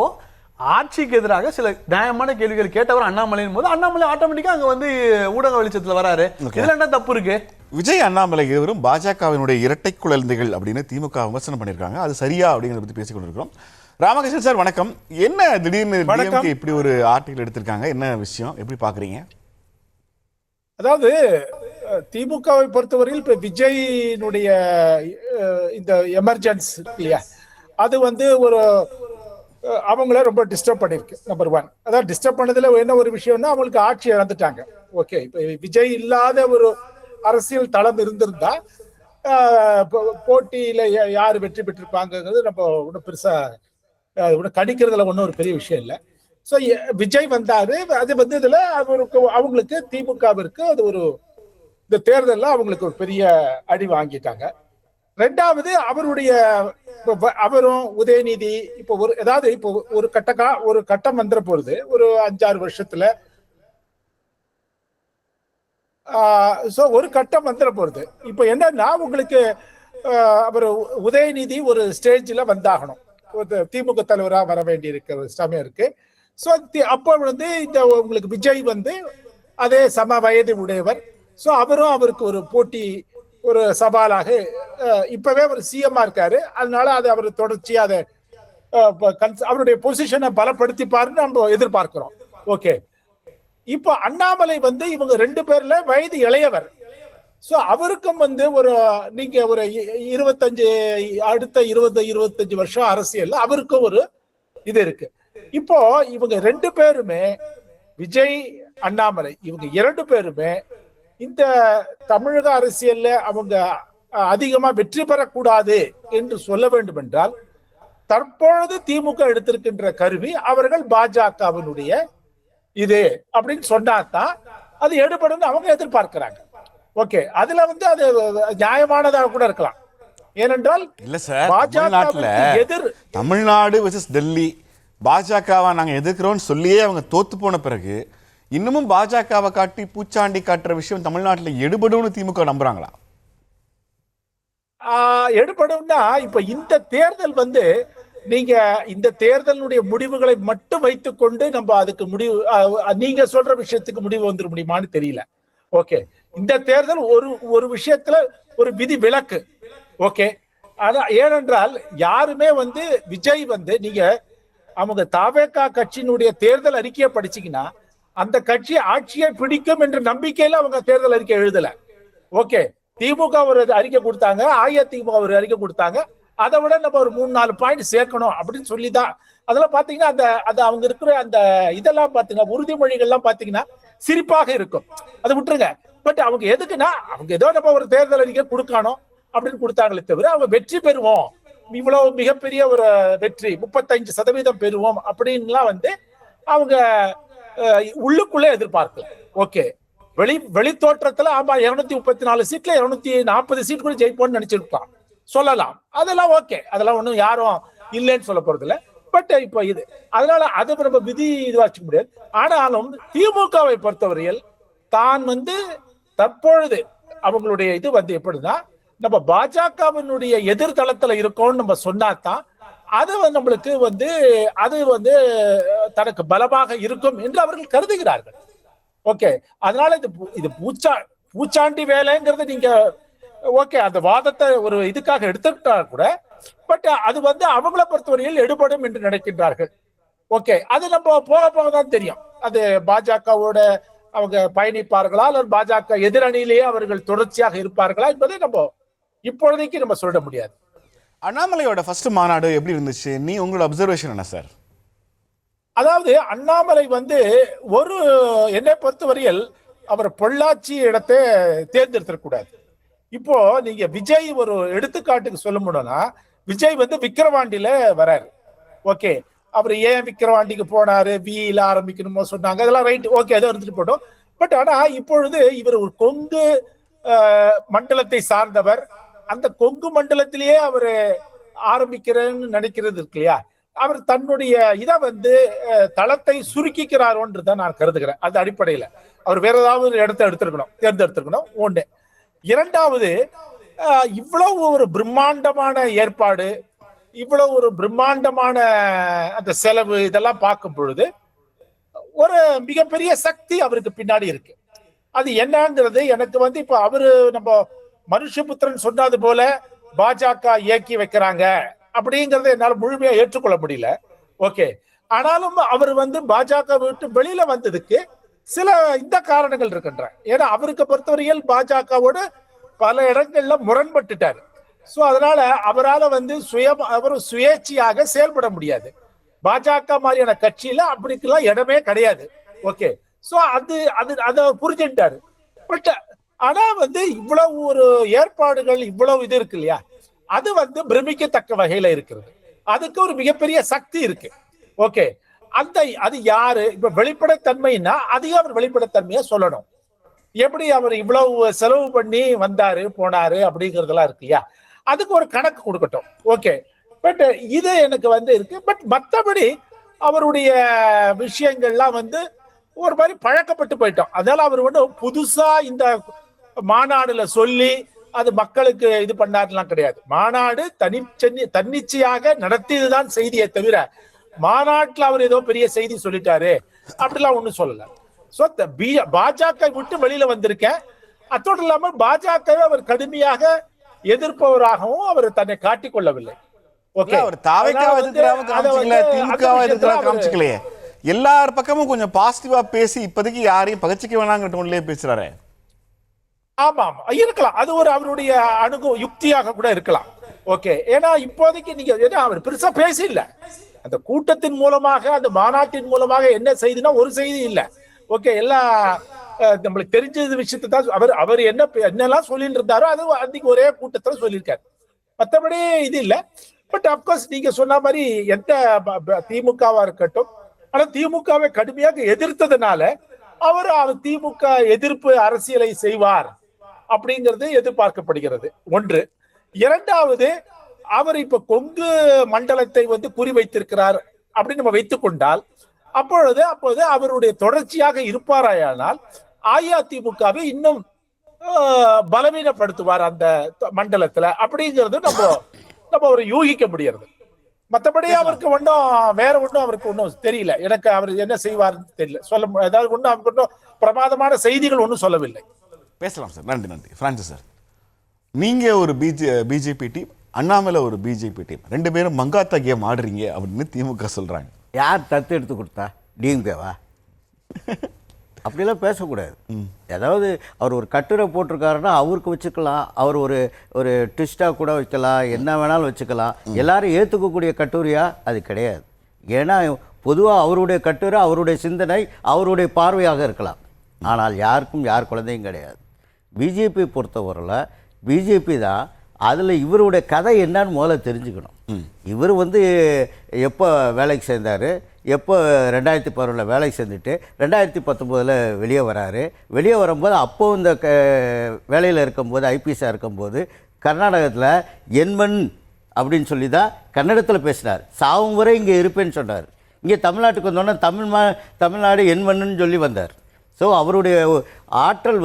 ஆட்சிக்கு எதிராக சில நியாயமான கேள்விகள் கேட்டவர் அண்ணாமலையின் போது அண்ணாமலை ஆட்டோமேட்டிக்கா அங்க வந்து ஊடக வெளிச்சத்துல வராரு. இதுல என்ன தப்பு இருக்கு? விஜய் அண்ணாமலை இருவரும் பாஜகவினுடைய இரட்டை குழந்தைகள் அப்படின்னு திமுக விமர்சனம் பண்ணிருக்காங்க. அது சரியா அப்படிங்கறத பத்தி பேசிக் கொண்டிருக்கிறோம். ராமகிருஷ்ணன் சார் வணக்கம். என்ன திடீர்னு இப்படி ஒரு ஆர்டிகல் எடுத்திருக்காங்க, என்ன விஷயம், எப்படி பாக்குறீங்க? அதாவது திமுகவை பொறுத்தவரையில் இப்ப விஜயினுடைய இந்த எமர்ஜென்சி இல்லையா, அது வந்து ஒரு அவங்கள ரொம்ப டிஸ்டர்ப் பண்ணிருக்கு. நம்பர் 1. அதாவது டிஸ்டர்ப் பண்ணதுல என்ன ஒரு விஷயம்னா, அவங்களுக்கு ஆட்சி இழந்துட்டாங்க. ஓகே, இப்ப விஜய் இல்லாத ஒரு அரசியல் தளம் இருந்திருந்தா போட்டியில யாரு வெற்றி பெற்றிருப்பாங்கிறது நம்ம ஒன்றும் பெருசா கணிக்கிறதுல ஒன்றும் ஒரு பெரிய விஷயம் இல்லை. ஸோ விஜய் வந்தாரு, அது வந்து இதுல அவங்களுக்கு திமுகவிற்கு அது ஒரு இந்த தேர்தலில் அவங்களுக்கு ஒரு பெரிய அடி வாங்கிட்டாங்க. 2வது அவரும் உதயநிதி இப்போ ஒரு கட்டம் வந்துட போறது ஒரு 5-6 வருஷத்துல. ஒரு கட்டம் வந்துட போறது. இப்ப என்னன்னா, உங்களுக்கு அவர் உதயநிதி ஒரு ஸ்டேஜ்ல வந்தாகணும், திமுக தலைவரா வர வேண்டி இருக்கிற சமயம் இருக்கு. ஸோ அப்போ வந்து இந்த உங்களுக்கு விஜய் வந்து அதே சம வயது உடையவர். ஸோ அவருக்கு ஒரு போட்டி, ஒரு சவாலாக இப்பவே ஒரு சிஎம்மா இருக்காரு. அதனால அது அவர் தொடர்ச்சியா அதை அவருடைய பொசிஷனை பலப்படுத்திப்பாருன்னு நம்ம எதிர்பார்க்கிறோம். ஓகே, இப்போ அண்ணாமலை வந்து இவங்க 2 பேர்ல வயது இளையவர். ஸோ அவருக்கும் வந்து நீங்க ஒரு 25 அடுத்த 20-25 வருஷம் அரசியல் அவருக்கும் ஒரு இது இருக்கு. இப்போ இவங்க 2 பேருமே, விஜய் அண்ணாமலை, இவங்க 2 பேருமே இந்த தமிழக அரசியல்ல அவங்க அதிகமா வெற்றி பெறக்கூடாது என்று சொல்ல வேண்டும் என்றால், தற்பொழுது திமுக எடுத்திருக்கின்ற கருவி அவர்கள் பாஜகவினுடைய இது அப்படின்னு சொன்னாதான் அது எடுபடும் அவங்க எதிர்பார்க்கிறாங்க. ஓகே, அதுல வந்து அது நியாயமானதாக கூட இருக்கலாம். ஏனென்றால் இல்ல சார், தமிழ்நாடு வெர்சஸ் டெல்லி பாஜகவை நாங்க எதிர்க்கிறோம்னு சொல்லியே அவங்க தோத்து போன பிறகு இன்னமும் பாஜகவை காட்டி பூச்சாண்டி காட்டுற விஷயம் தமிழ்நாட்டில் எடுபடும் திமுக நம்புறாங்களா? எடுபடும்னா, இப்ப இந்த தேர்தல் வந்து நீங்க இந்த தேர்தலுடைய முடிவுகளை மட்டும் வைத்துக் கொண்டு நம்ம அதுக்கு முடிவு, நீங்க சொல்ற விஷயத்துக்கு முடிவு வந்துட முடியுமான்னு தெரியல. ஓகே, இந்த தேர்தல் ஒரு விஷயத்துல ஒரு விதி விலக்கு. ஓகே, அதான் ஏனென்றால் யாருமே வந்து விஜய் வந்து நீங்க அவங்க தாவேகா கட்சியினுடைய தேர்தல் அறிக்கையை படிச்சீங்கன்னா அந்த கட்சி ஆட்சியை பிடிக்கும் என்ற நம்பிக்கையில அவங்க தேர்தல் அறிக்கை எழுதல. ஓகே, திமுக ஒரு அறிக்கை கொடுத்தாங்க, அதிமுக ஒரு அறிக்கை கொடுத்தாங்க, அதை விட நம்ம ஒரு 3-4 பாயிண்ட் சேர்க்கணும் அப்படின்னு சொல்லிதான். அதெல்லாம் பாத்தீங்கன்னா அந்த அவங்க இருக்கிற அந்த இதெல்லாம் பாத்தீங்கன்னா உறுதிமொழிகள்லாம் பாத்தீங்கன்னா சிரிப்பாக இருக்கும். அதை விட்டுருங்க. பட் அவங்க எதுக்குன்னா அவங்க ஏதோ நம்ம ஒரு தேர்தல் அறிக்கை கொடுக்கணும் அப்படின்னு கொடுத்தாங்களே தவிர அவங்க வெற்றி பெறுவோம், இவ்வளவு மிகப்பெரிய ஒரு வெற்றி 35% பெறுவோம் அப்படின்லாம் அவங்க உள்ளுக்குள்ளே எதிர்பார்க்கல. ஓகே, வெளி தோற்றத்துல ஆமா 234 சீட்ல 240 சீட் கூட ஜெயிப்போம்னு நினைச்சிருப்பான், சொல்லலாம். அதெல்லாம் ஓகே, அதெல்லாம் ஒண்ணும் யாரும் இல்லைன்னு சொல்ல போறது இல்லை. பட் இப்ப இது அதனால அது நம்ம விதி இதுவாச்சுக்க முடியாது. ஆனாலும் திமுகவை பொறுத்தவரையில் தான் தற்பொழுது அவங்களுடைய இது எப்படின்னா நம்ம பாஜகவினுடைய எதிர்தளத்துல இருக்கோம்னு நம்ம சொன்னாதான் அது நம்மளுக்கு அது தனக்கு பலமாக இருக்கும் என்று அவர்கள் கருதுகிறார்கள். ஓகே, அதனால இது பூச்சாண்டி வேலைங்கிறது நீங்க ஓகே அந்த வாதத்தை ஒரு இதுக்காக எடுத்துக்கிட்டா கூட, பட் அது அவங்கள பொறுத்தவரையில் எடுபடும் என்று நினைக்கின்றார்கள். ஓகே, அது நம்ம போக போக தான் தெரியும். அது பாஜகவோட அவங்க பயணிப்பார்களா அல்லது பாஜக எதிரணியிலேயே அவர்கள் தொடர்ச்சியாக இருப்பார்களா என்பதை நம்ம இப்பொழுதைக்கு நம்ம சொல்ல முடியாது. அண்ணாமலையோட ஃபர்ஸ்ட் மாநாடு எப்படி இருந்துச்சு? உங்களோட அப்சர்வேஷன் என்ன சார்? அதாவது அண்ணாமலை ஒரு என்னை பொறுத்தவரையில் அவர் பொள்ளாச்சி இடத்தை தேர்ந்தெடுத்திடக்கூடாது. இப்போ நீங்க விஜய் ஒரு எடுத்துக்காட்டுக்கு சொல்ல முடியும்னா, விஜய் விக்கிரவாண்டியில வராரு. ஓகே, அவர் ஏன் விக்கிரவாண்டிக்கு போனாரு, வியில ஆரம்பிக்கணுமோ சொன்னாங்க, அதெல்லாம் ரைட், ஓகே, அதை எடுத்துட்டு போட்டோம். பட் ஆனா இப்பொழுது இவர் ஒரு கொங்கு மண்டலத்தை சார்ந்தவர். அந்த கொங்கு மண்டலத்திலேயே அவர் ஆரம்பிக்கிறேன்னு நினைக்கிறது இருக்கு இல்லையா, அவர் தன்னுடைய இதை தளத்தை சுருக்கிக்கிறாரோன்றதான் நான் கருதுகிறேன். அது அடிப்படையில் அவர் வேற ஏதாவது இடத்தை தேர்ந்தெடுத்திருக்கணும். ஒண்ணு. இரண்டாவது, இவ்வளவு ஒரு பிரம்மாண்டமான ஏற்பாடு, இவ்வளவு ஒரு பிரம்மாண்டமான அந்த செலவு, இதெல்லாம் பார்க்கும் பொழுது ஒரு மிகப்பெரிய சக்தி அவருக்கு பின்னாடி இருக்கு. அது என்னங்கிறது எனக்கு இப்ப அவரு நம்ம மனுஷபுத்திரன் சொன்னது போல பாஜக இயக்கி வைக்கிறாங்க அப்படிங்கறத என்னால முழுமையா ஏற்றுக்கொள்ள முடியல. ஓகே, ஆனாலும் அவர் பாஜக விட்டு வெளியில வந்ததுக்கு சில இந்த காரணங்கள் இருக்கின்ற. ஏன்னா அவருக்கு பொறுத்தவரையில் பாஜகவோட பல இடங்கள்ல முரண்பட்டுட்டாரு. சோ அதனால அவரால் அவர் சுயேட்சையாக செயல்பட முடியாது. பாஜக மாதிரியான கட்சியில அப்படிக்கெல்லாம் இடமே கிடையாது. ஓகே, சோ அதை புரிஞ்சுட்டாரு. பட் ஆனா இவ்வளவு ஒரு ஏற்பாடுகள், இவ்வளவு இது இருக்கு இல்லையா, அது பிரமிக்கத்தக்க வகையில இருக்கிறது. அதுக்கு ஒரு மிகப்பெரிய சக்தி இருக்கு. ஓகே, அது யாரு? இப்ப வெளிப்படைத்தன்மைன்னா அதிகம் அவர் வெளிப்படைத்தன்மையா சொல்லணும். எப்படி அவர் இவ்வளவு செலவு பண்ணி வந்தாரு போனாரு அப்படிங்கறதெல்லாம் இருக்கு இல்லையா, அதுக்கு ஒரு கணக்கு கொடுக்கட்டும். ஓகே, பட் இது எனக்கு இருக்கு. பட் மற்றபடி அவருடைய விஷயங்கள்லாம் ஒரு மாதிரி பழக்கப்பட்டு போயிட்டோம். அதனால அவர் புதுசா இந்த மாநாடுல சொல்லி அது மக்களுக்கு இது பண்ணாருலாம் கிடையாது. மாநாடு தன்னிச்சையாக நடத்தியதுதான் செய்தியை தவிர மாநாட்டுல அவர் ஏதோ பெரிய செய்தி சொல்லிட்டாரு அப்படிலாம் ஒண்ணும் சொல்லல. சோ பாஜக விட்டு வெளியில வந்திருக்கேன். அத்தோடு இல்லாமல் பாஜகவை அவர் கடுமையாக எதிர்ப்பவராகவும் அவர் தன்னை காட்டிக் கொள்ளவில்லை. எல்லார் பக்கமும் கொஞ்சம் பாசிட்டிவா பேசி இப்போதைக்கு யாரையும் பகச்சிக்க வேணாங்கிற டோன்லயே பேசுறாரு. ஆமாம், இருக்கலாம். அது ஒரு அவருடைய யுக்தியாக கூட இருக்கலாம். ஓகே, ஏன்னா இப்போதைக்கு நீங்க அவர் பெருசா பேசி இல்ல. அந்த கூட்டத்தின் மூலமாக, அந்த மாநாட்டின் மூலமாக என்ன செய்தினா ஒரு செய்தி இல்ல. ஓகே, எல்லாம் நம்மளுக்கு தெரிஞ்ச விஷயத்தை தான் அவர் என்னெல்லாம் சொல்லிட்டு இருந்தாரோ அது அன்னைக்கு ஒரே கூட்டத்துல சொல்லியிருக்காரு. மற்றபடி இது இல்ல. பட் அப்கோர்ஸ் நீங்க சொன்ன மாதிரி எந்த திமுகவா இருக்கட்டும், ஆனா திமுகவை கடுமையாக எதிர்த்ததுனால அவர் திமுக எதிர்ப்பு அரசியலை செய்வார் அப்படிங்கிறது எதிர்பார்க்கப்படுகிறது. ஒன்று. இரண்டாவது, அவர் இப்ப கொங்கு மண்டலத்தை குறிவைத்திருக்கிறார் அப்படின்னு நம்ம வைத்துக் கொண்டால் அப்பொழுது அவருடைய தொடர்ச்சியாக இருப்பாராயானால் அதிமுகவை இன்னும் பலவீனப்படுத்துவார் அந்த மண்டலத்துல அப்படிங்கிறது நம்ம ஒரு யூகிக்க முடியாது. மற்றபடி அவருக்கு வேற ஒன்றும் அவருக்கு ஒன்றும் தெரியல. எனக்கு அவர் என்ன செய்வார்னு தெரியல. அதாவது அவருக்கு ஒன்றும் பிரமாதமான செய்திகள் ஒன்றும் சொல்லவில்லை. பேசலாம் சார். நன்றி. பிரான்சிஸ் சார், நீங்க ஒரு பிஜேபி டீம், அண்ணாமலை ஒரு பிஜேபி டீம், ரெண்டு பேரும் மங்காத்தா கேம் ஆடுறீங்க அப்படின்னு திமுக சொல்றாங்க. யார் தத்து எடுத்து கொடுத்தா? டிஎம்கேவா? அப்படிலாம் பேசக்கூடாது. அதாவது அவர் ஒரு கட்டுரை போட்டிருக்காருன்னா அவருக்கு வச்சுக்கலாம், அவர் ஒரு ட்விஸ்டாக கூட வைக்கலாம், என்ன வேணாலும் வச்சுக்கலாம். எல்லாரும் ஏற்றுக்கக்கூடிய கட்டுரையாக அது கிடையாது. ஏன்னா பொதுவாக அவருடைய கட்டுரை, அவருடைய சிந்தனை, அவருடைய பார்வையாக இருக்கலாம். ஆனால் யாருக்கும் யார் குழந்தையும் கிடையாது. பிஜேபி பொறுத்தவரையில் பிஜேபி தான். அதில் இவருடைய கதை என்னன்னு முதல்ல தெரிஞ்சுக்கணும். இவர் எப்போ வேலைக்கு சேர்ந்தார், எப்போ 2011 வேலைக்கு சேர்ந்துட்டு 2019 வெளியே வராரு. வெளியே வரும்போது அப்போ இந்த வேலையில் இருக்கும்போது ஐபிஎஸ்ஸாக இருக்கும்போது கர்நாடகத்தில் என்மன் அப்படின்னு சொல்லி தான் கன்னடத்தில் பேசினார். சாவும் வரை இங்கே இருப்பேன்னு சொன்னார். இங்கே தமிழ்நாட்டுக்கு வந்தோன்னா தமிழ்நாடு என்மன்னு சொல்லி வந்தார். ஸோ அவருடைய ஆற்றல்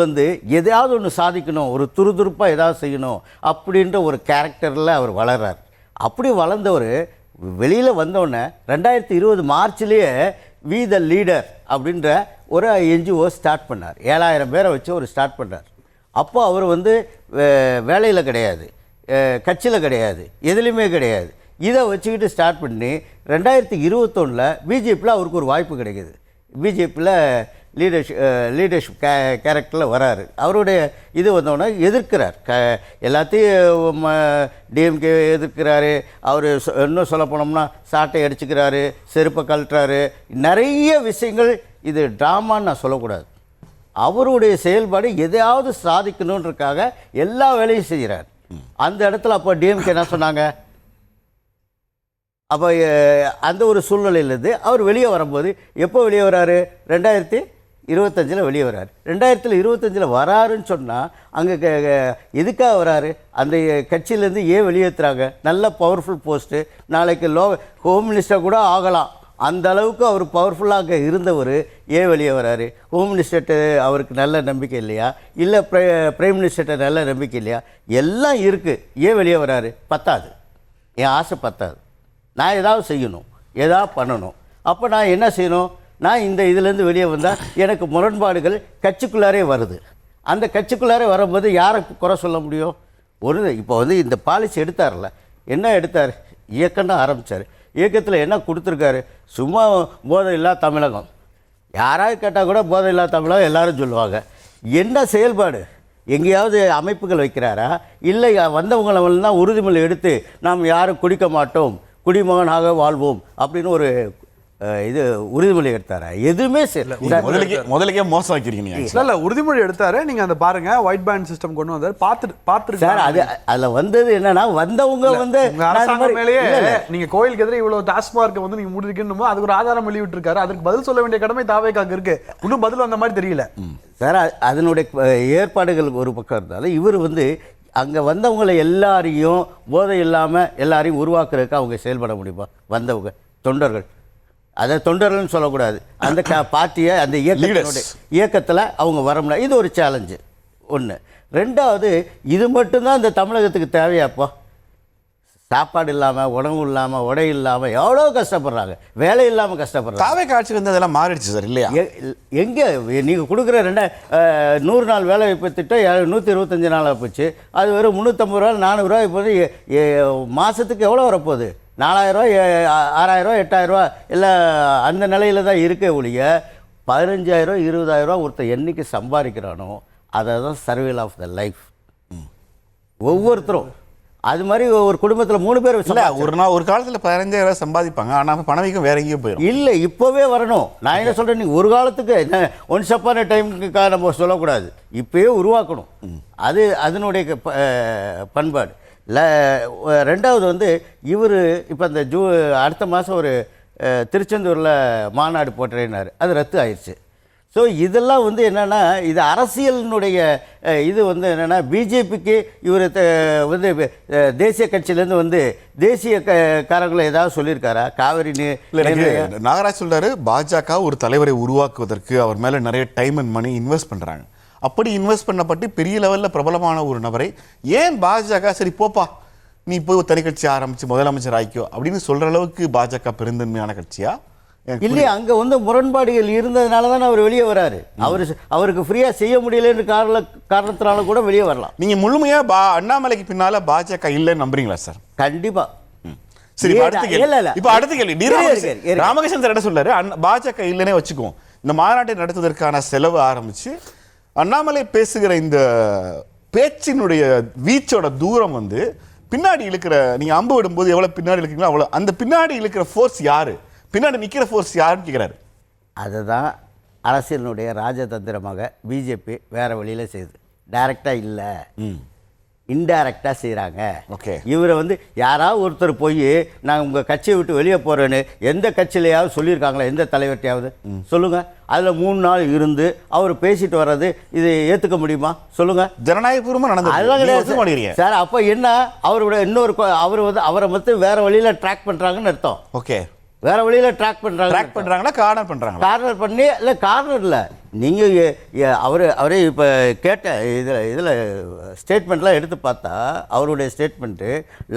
எதையாவது ஒன்று சாதிக்கணும், ஒரு துருதுருப்பாக ஏதாவது செய்யணும் அப்படின்ற ஒரு கேரக்டரில் அவர் வளர்றார். அப்படி வளர்ந்தவர் வெளியில் வந்தோடனே 2020 மார்ச்லேயே வி த லீடர் அப்படின்ற ஒரு என்ஜிஓ ஸ்டார்ட் பண்ணார். 7000 பேரை வச்சு ஒரு ஸ்டார்ட் பண்ணார். அப்போ அவர் வேலையில் கிடையாது, கட்சியில் கிடையாது, எதுலேயுமே கிடையாது. இதை வச்சுக்கிட்டு ஸ்டார்ட் பண்ணி 2021 பிஜேபியில் அவருக்கு ஒரு வாய்ப்பு கிடைக்கிது. பிஜேபியில் லீடர்ஷிப் கேரக்டரில் வராரு. அவருடைய இது வந்தோடனே எதிர்க்கிறார், எல்லாத்தையும் டிஎம்கே எதிர்க்கிறாரு. அவர் இன்னும் சொல்ல போனோம்னா சாட்டை அடிச்சுக்கிறாரு, செருப்பை கழட்டுறாரு, நிறைய விஷயங்கள். இது ட்ராமான்னு நான் சொல்லக்கூடாது. அவருடைய செயல்பாடு எதையாவது சாதிக்கணுன்றதுக்காக எல்லா வேலையும் செய்கிறார். அந்த இடத்துல அப்போ டிஎம்கே என்ன சொன்னாங்க, அப்போ அந்த ஒரு சூழ்நிலையிலேருந்து அவர் வெளியே வரும்போது எப்போ வெளியே வராரு, 2025 வெளியே வராரு. 2025 வராருன்னு சொன்னால் அங்கே எதுக்காக வராரு, அந்த கட்சியிலேருந்து ஏன் வெளியேற்றுறாங்க? நல்ல பவர்ஃபுல் போஸ்ட்டு, நாளைக்கு ஹோம் மினிஸ்டர் கூட ஆகலாம். அந்த அளவுக்கு அவர் பவர்ஃபுல்லாக இருந்தவர் ஏன் வெளியே வராரு? ஹோம் மினிஸ்டர்கிட்ட அவருக்கு நல்ல நம்பிக்கை இல்லையா, இல்லை பிரைம் மினிஸ்டர்கிட்ட நல்ல நம்பிக்கை இல்லையா? எல்லாம் இருக்குது. ஏன் வெளியே வராரு? பத்தாது, என் ஆசை பத்தாது, நான் ஏதாவது செய்யணும், ஏதாவது பண்ணணும். அப்போ நான் என்ன செய்யணும்? நான் இந்த இதுலேருந்து வெளியே வந்தால் எனக்கு முரண்பாடுகள் கட்சிக்குள்ளாரே வருது. அந்த கட்சிக்குள்ளாரே வரும்போது யாரை குறை சொல்ல முடியும்? இப்போ இந்த பாலிசி எடுத்தார்ல, என்ன எடுத்தார்? இயக்கம்னு ஆரம்பித்தார். இயக்கத்தில் என்ன கொடுத்துருக்காரு? சும்மா போதை இல்லா தமிழகம். யாராவது கேட்டால் கூட போதை இல்லா தமிழகம் எல்லாரும் சொல்லுவாங்க. என்ன செயல்பாடு? எங்கேயாவது அமைப்புகள் வைக்கிறாரா? இல்லை வந்தவங்களெல்லாம் உறுதிமொழி எடுத்து நாம் யாரும் குடிக்க மாட்டோம், குடிமகனாக வாழ்வோம் அப்படின்னு ஒரு இது உறுதிமொழி எடுத்தாரா? எதுவுமே முதலுக்கே மோசம் வைக்கிறீங்க. இல்லை உறுதிமொழி எடுத்தாரு. நீங்கள் அந்த பாருங்க, ஒயிட் பேண்ட் சிஸ்டம் கொண்டு வந்தார். பார்த்துட்டு சார், அதில் வந்தது என்னன்னா, வந்தவங்க அரசாங்கம் மேலேயே நீங்கள் கோயிலுக்கு எதிரே இவ்வளோ டாஸ்மார்க்கை நீங்கள் முடிக்கணும், அதுக்கு ஒரு ஆதாரம் வெளியிட்டிருக்காரு. அதுக்கு பதில் சொல்ல வேண்டிய கடமை தாவேக்காக இருக்கு. இன்னும் பதில் வந்த மாதிரி தெரியல சார். அதனுடைய ஏற்பாடுகள் ஒரு பக்கம் இருந்தாலும் இவர் அங்கே வந்தவங்களை எல்லாரையும் போதை இல்லாமல் எல்லாரையும் உருவாக்குறதுக்கு அவங்க செயல்பட முடியுமா? வந்தவங்க தொண்டர்கள், அதை தொண்டர்கள்னு சொல்லக்கூடாது, அந்த பார்ட்டியை அந்த இயக்கத்தில் அவங்க வர முடியாது. இது ஒரு சேலஞ்சு ஒன்று. ரெண்டாவது, இது மட்டும்தான் இந்த தமிழகத்துக்கு தேவையாப்போ? சாப்பாடு இல்லாமல், உணவு இல்லாமல், உடை இல்லாமல் எவ்வளோ கஷ்டப்படுறாங்க, வேலை இல்லாமல் கஷ்டப்படுறாங்க. தாவே காட்சி அதெல்லாம் மாறிடுச்சு சார் இல்லையா? எங்கே நீங்கள் கொடுக்குற 100 நாள் வேலை வாய்ப்பு திட்டம் 125 நாளாக போச்சு. அது வெறும் 350 ரூபா 400 ரூபா. இப்போது மாதத்துக்கு எவ்வளோ வரப்போகுது? 4000 ரூபா, 6000 ரூபா, 8000 ரூபா எல்லாம் அந்த நிலையில் தான் இருக்க ஒழிய 15000 20,000 ரூபா ஒருத்தர் என்றைக்கு சம்பாதிக்கிறானோ அதை தான் சர்வைவல் ஆஃப் த லைஃப். ஒவ்வொருத்தரும் அது மாதிரி ஒரு குடும்பத்தில் 3 பேர் இல்லை, ஒரு காலத்தில் 15,000 சம்பாதிப்பாங்க. ஆனால் பணவீக்கம் வேற எங்கேயும் போயிடும். இல்லை, இப்போவே வரணும். நான் என்ன சொல்கிறேன், நீங்கள் ஒரு காலத்துக்கு ஒன்ஸ் அப்பான டைமுக்காக நம்ம சொல்லக்கூடாது, இப்போயே உருவாக்கணும். அது அதனுடைய பண்பாடு. ரெண்டாவது இவர் இப்போ அந்த அடுத்த மாதம் ஒரு திருச்செந்தூரில் மாநாடு போட்டுறேன்னாரு, அது ரத்து ஆயிடுச்சு. ஸோ இதெல்லாம் என்னென்னா, இது அரசியலினுடைய இது என்னென்னா, பிஜேபிக்கு இவர் தேசிய கட்சியிலேருந்து தேசிய காரங்களை ஏதாவது சொல்லியிருக்காரா? காவிரி நாகராஜ் சொல்றாரு, பாஜக ஒரு தலைவரை உருவாக்குவதற்கு அவர் மேலே நிறைய டைம் அண்ட் மணி இன்வெஸ்ட் பண்ணுறாங்க. அப்படி இன்வெஸ்ட் பண்ணப்பட்டு பெரிய லெவலில் பிரபலமான ஒரு நபரை ஏன் பாஜக சரி போப்பா நீ போய் தனி கட்சி ஆரம்பிச்சு முதலமைச்சர் ஆயிக்கோ அப்படின்னு சொல்ற அளவுக்கு பாஜக பெருந்தன்மையான கட்சியா? இல்லையா? அங்கே முரண்பாடுகள் இருந்ததுனால தான் அவர் வெளியே வராரு. அவருக்கு ஃப்ரீயாக செய்ய முடியலன்னு காரணத்தினால கூட வெளியே வரலாம். நீங்கள் முழுமையாக அண்ணாமலைக்கு பின்னால் பாஜக இல்லைன்னு நம்புறீங்களா சார்? கண்டிப்பாக. சரி, இப்போ அடுத்த கேள்வி ராமகிருஷ்ணன் சார் என்ன சொல்றாரு, பாஜக இல்லைன்னே வச்சுக்குவோம், இந்த மாநாட்டை நடத்துவதற்கான செலவு ஆரம்பிச்சு அண்ணாமலை பேசுகிற இந்த பேச்சினுடைய வீச்சோட தூரம் வந்து பின்னாடி இழுக்கிற, நீங்க அம்பு விடும்போது எவ்வளவு பின்னாடி இழுக்கிறீங்களோ அவ்வளவு, அந்த பின்னாடி இழுக்கிற ஃபோர்ஸ் யாரு, பின்னாடி நிக்கிற ஃபோர்ஸ் யாருன்னு கேட்கிறாரு. அதுதான் அரசியலினுடைய ராஜதந்திரமாக பிஜேபி வேற வழியில செய்யுது. டைரக்டாக இல்லை, இன்டைரக்டாக செய்கிறாங்க. ஓகே, இவரை வந்து யாராவது ஒருத்தர் போய் நான் உங்கள் கட்சியை விட்டு வெளியே போகிறேன்னு எந்த கட்சியிலையாவது சொல்லியிருக்காங்களா? எந்த தலைவர்கிட்டையாவது சொல்லுங்கள். அதில் 3 நாள் இருந்து அவர் பேசிட்டு வர்றது இது ஏற்றுக்க முடியுமா? சொல்லுங்கள். ஜனநாயகபூர்வமாக அதெல்லாம் நடந்தது கிடையாது சார். அப்போ என்ன, அவரோட இன்னொரு அவர் வந்து அவரை மட்டும் வேற வழியில் ட்ராக் பண்ணுறாங்கன்னு அர்த்தம். ஓகே, வேற வழியில் ட்ராக் பண்ணுறாங்களா? கார்னர் பண்ணுறாங்களா? கார்னர் பண்ணி இல்லை, கார்னர் இல்லை, நீங்கள் அவரே இப்போ கேட்ட இதில் ஸ்டேட்மெண்ட்லாம் எடுத்து பார்த்தா அவருடைய ஸ்டேட்மெண்ட்டு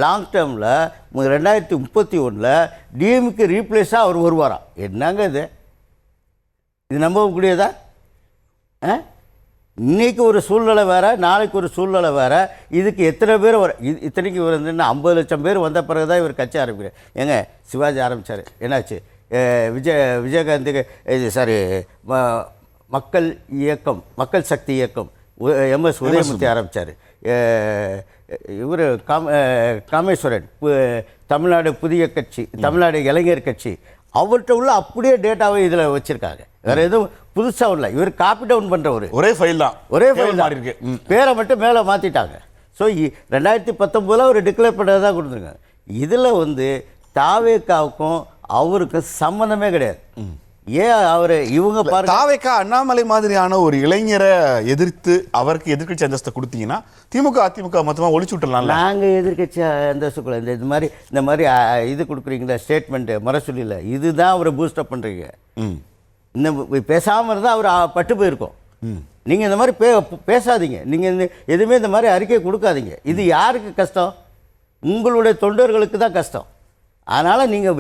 லாங் டேர்மில் 2031 டிஎம்க்கு ரீப்ளேஸாக அவர் வருவாராம். என்னங்க இது நம்பக்கூடியதா? இன்றைக்கி ஒரு சூழ்நிலை வேறு, நாளைக்கு ஒரு சூழ்நிலை வேறு. இதுக்கு எத்தனை பேர் இத்தனைக்கு இவர் வந்து 50 லட்சம் பேர் வந்த பிறகு தான் இவர் கட்சி ஆரம்பிக்கிறார். ஏங்க சிவாஜி ஆரம்பித்தார், என்னாச்சு? விஜயகாந்துக்கு இது சாரி மக்கள் இயக்கம், மக்கள் சக்தி இயக்கம் எம்எஸ் உதயமூர்த்தி ஆரம்பித்தார். இவர் காமேஸ்வரன் தமிழ்நாடு புதிய கட்சி, தமிழ்நாடு இளைஞர் கட்சி, அவர்கிட்ட உள்ள அப்படியே டேட்டாவை இதில் வச்சுருக்காங்க. வேறு எதுவும் புதுசாக இல்லை. இவர் காப்பி டவுன் பண்ணுறவர், ஒரே ஃபைல் தான், இருக்கு, பேரை மட்டும் மேலே மாற்றிட்டாங்க. ஸோ 2019 ஒரு டிக்ளேர் பண்ணதை தான் கொடுத்துருக்காங்க. இதில் வந்து தாவேக்காவுக்கும் அவருக்கும் சம்மந்தமே கிடையாது. ஏன் அவர் இவங்க பாருங்க, தாவேக்கா அண்ணாமலை மாதிரியான ஒரு இளைஞரை எதிர்த்து அவருக்கு எதிர்க்கட்சி அந்தஸ்தை கொடுத்தீங்கன்னா திமுக அதிமுக மொத்தமாக ஒழிச்சு விட்டுலாம். நாங்கள் எதிர்க்கட்சி அந்தஸ்துக்குள்ள இந்த மாதிரி இது கொடுக்குறீங்களா ஸ்டேட்மெண்ட்டு முரசொலியில், இதுதான் அவரை பூஸ்டப் பண்ணுறீங்க. இன்னும் பேசாமல் இருந்தால் அவர் பட்டு போயிருக்கோம். நீங்கள் இந்த மாதிரி பேசாதீங்க, நீங்கள் எதுவுமே இந்த மாதிரி அறிக்கை கொடுக்காதீங்க. இது யாருக்கு கஷ்டம்? உங்களுடைய தொண்டர்களுக்கு தான் கஷ்டம். அதனால் நீங்கள்